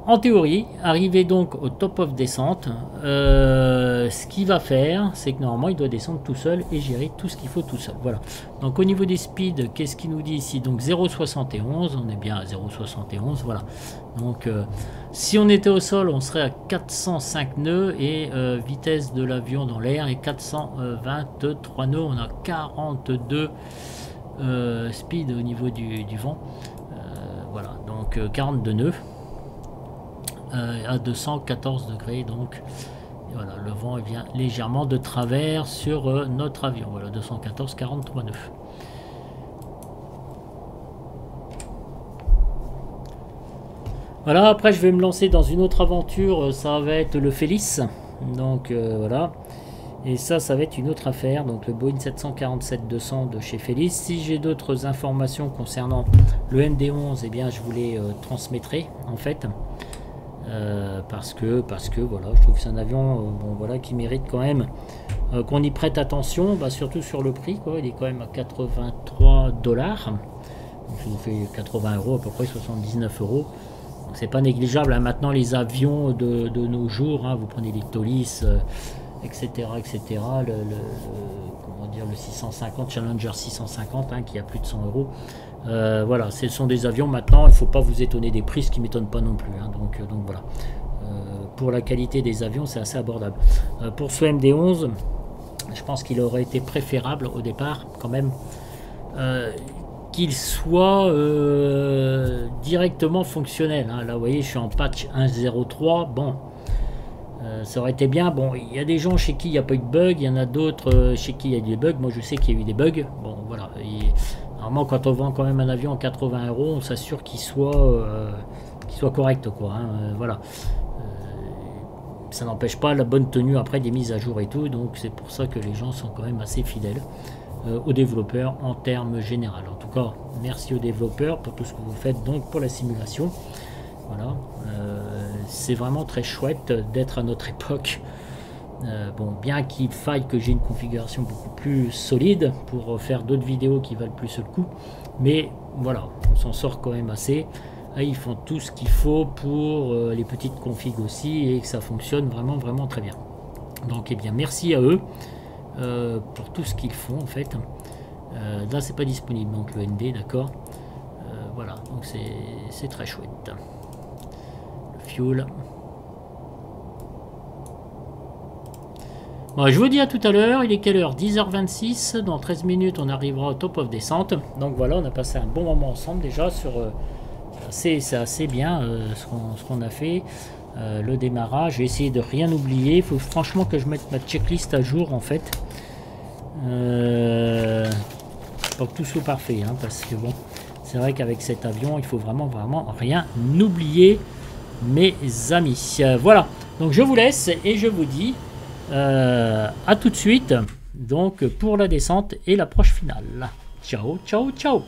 En théorie, arrivé donc au top of descente, ce qu'il va faire, c'est que normalement il doit descendre tout seul et gérer tout ce qu'il faut tout seul. Voilà. Donc au niveau des speeds, qu'est-ce qu'il nous dit ici? Donc 0,71, on est bien à 0,71, voilà. Donc si on était au sol, on serait à 405 nœuds et vitesse de l'avion dans l'air est 423 nœuds. On a 42 speed au niveau du vent. Voilà, donc 42 nœuds. À 214 degrés, donc voilà, le vent vient légèrement de travers sur notre avion. Voilà, 214, 43 nœuds. Voilà, après je vais me lancer dans une autre aventure, ça va être le Félix, donc voilà, et ça va être une autre affaire, donc le Boeing 747-200 de chez Félix. Si j'ai d'autres informations concernant le MD11, eh bien je vous les transmettrai en fait. Parce que voilà, je trouve que c'est un avion bon, voilà, qui mérite quand même qu'on y prête attention, bah, surtout sur le prix, quoi. Il est quand même à 83 $, donc ça nous fait 80 € à peu près, 79 €, donc c'est pas négligeable, hein. Maintenant les avions de nos jours, hein, vous prenez les Thalys, etc., comment dire, le 650 Challenger 650, hein, qui a plus de 100 €. Voilà, ce sont des avions maintenant, il ne faut pas vous étonner des prix, ce qui ne m'étonne pas non plus, hein, donc voilà. Pour la qualité des avions, c'est assez abordable. Pour ce MD11, je pense qu'il aurait été préférable au départ, quand même, qu'il soit directement fonctionnel, hein. Là, vous voyez, je suis en patch 1.03, bon, ça aurait été bien. Bon, il y a des gens chez qui il n'y a pas eu de bug, il y en a d'autres chez qui il y a eu des bugs. Moi, je sais qu'il y a eu des bugs. Bon, voilà. Normalement, quand on vend quand même un avion à 80 €, on s'assure qu'il soit correct, quoi, hein, voilà. Ça n'empêche pas la bonne tenue après des mises à jour et tout, donc c'est pour ça que les gens sont quand même assez fidèles aux développeurs en termes général. En tout cas, merci aux développeurs pour tout ce que vous faites donc pour la simulation. Voilà, c'est vraiment très chouette d'être à notre époque. Bon, bien qu'il faille que j'ai une configuration beaucoup plus solide pour faire d'autres vidéos qui valent plus le coup, mais voilà, on s'en sort quand même assez. Ils font tout ce qu'il faut pour les petites configs aussi, et que ça fonctionne vraiment très bien. Donc, eh bien, merci à eux pour tout ce qu'ils font en fait. Là, c'est pas disponible, donc le ND, d'accord. Voilà, donc c'est très chouette. Le fuel. Bon, je vous dis à tout à l'heure, il est quelle heure? 10h26, dans 13 minutes on arrivera au top of descente. Donc voilà, on a passé un bon moment ensemble déjà sur... c'est assez bien ce qu'on a fait. Le démarrage, j'ai essayé de rien oublier. Il faut franchement que je mette ma checklist à jour en fait. Pour que tout soit parfait, hein, parce que bon, c'est vrai qu'avec cet avion, il faut vraiment rien oublier, mes amis. Voilà, donc je vous laisse et je vous dis à tout de suite donc pour la descente et l'approche finale. Ciao, ciao, ciao.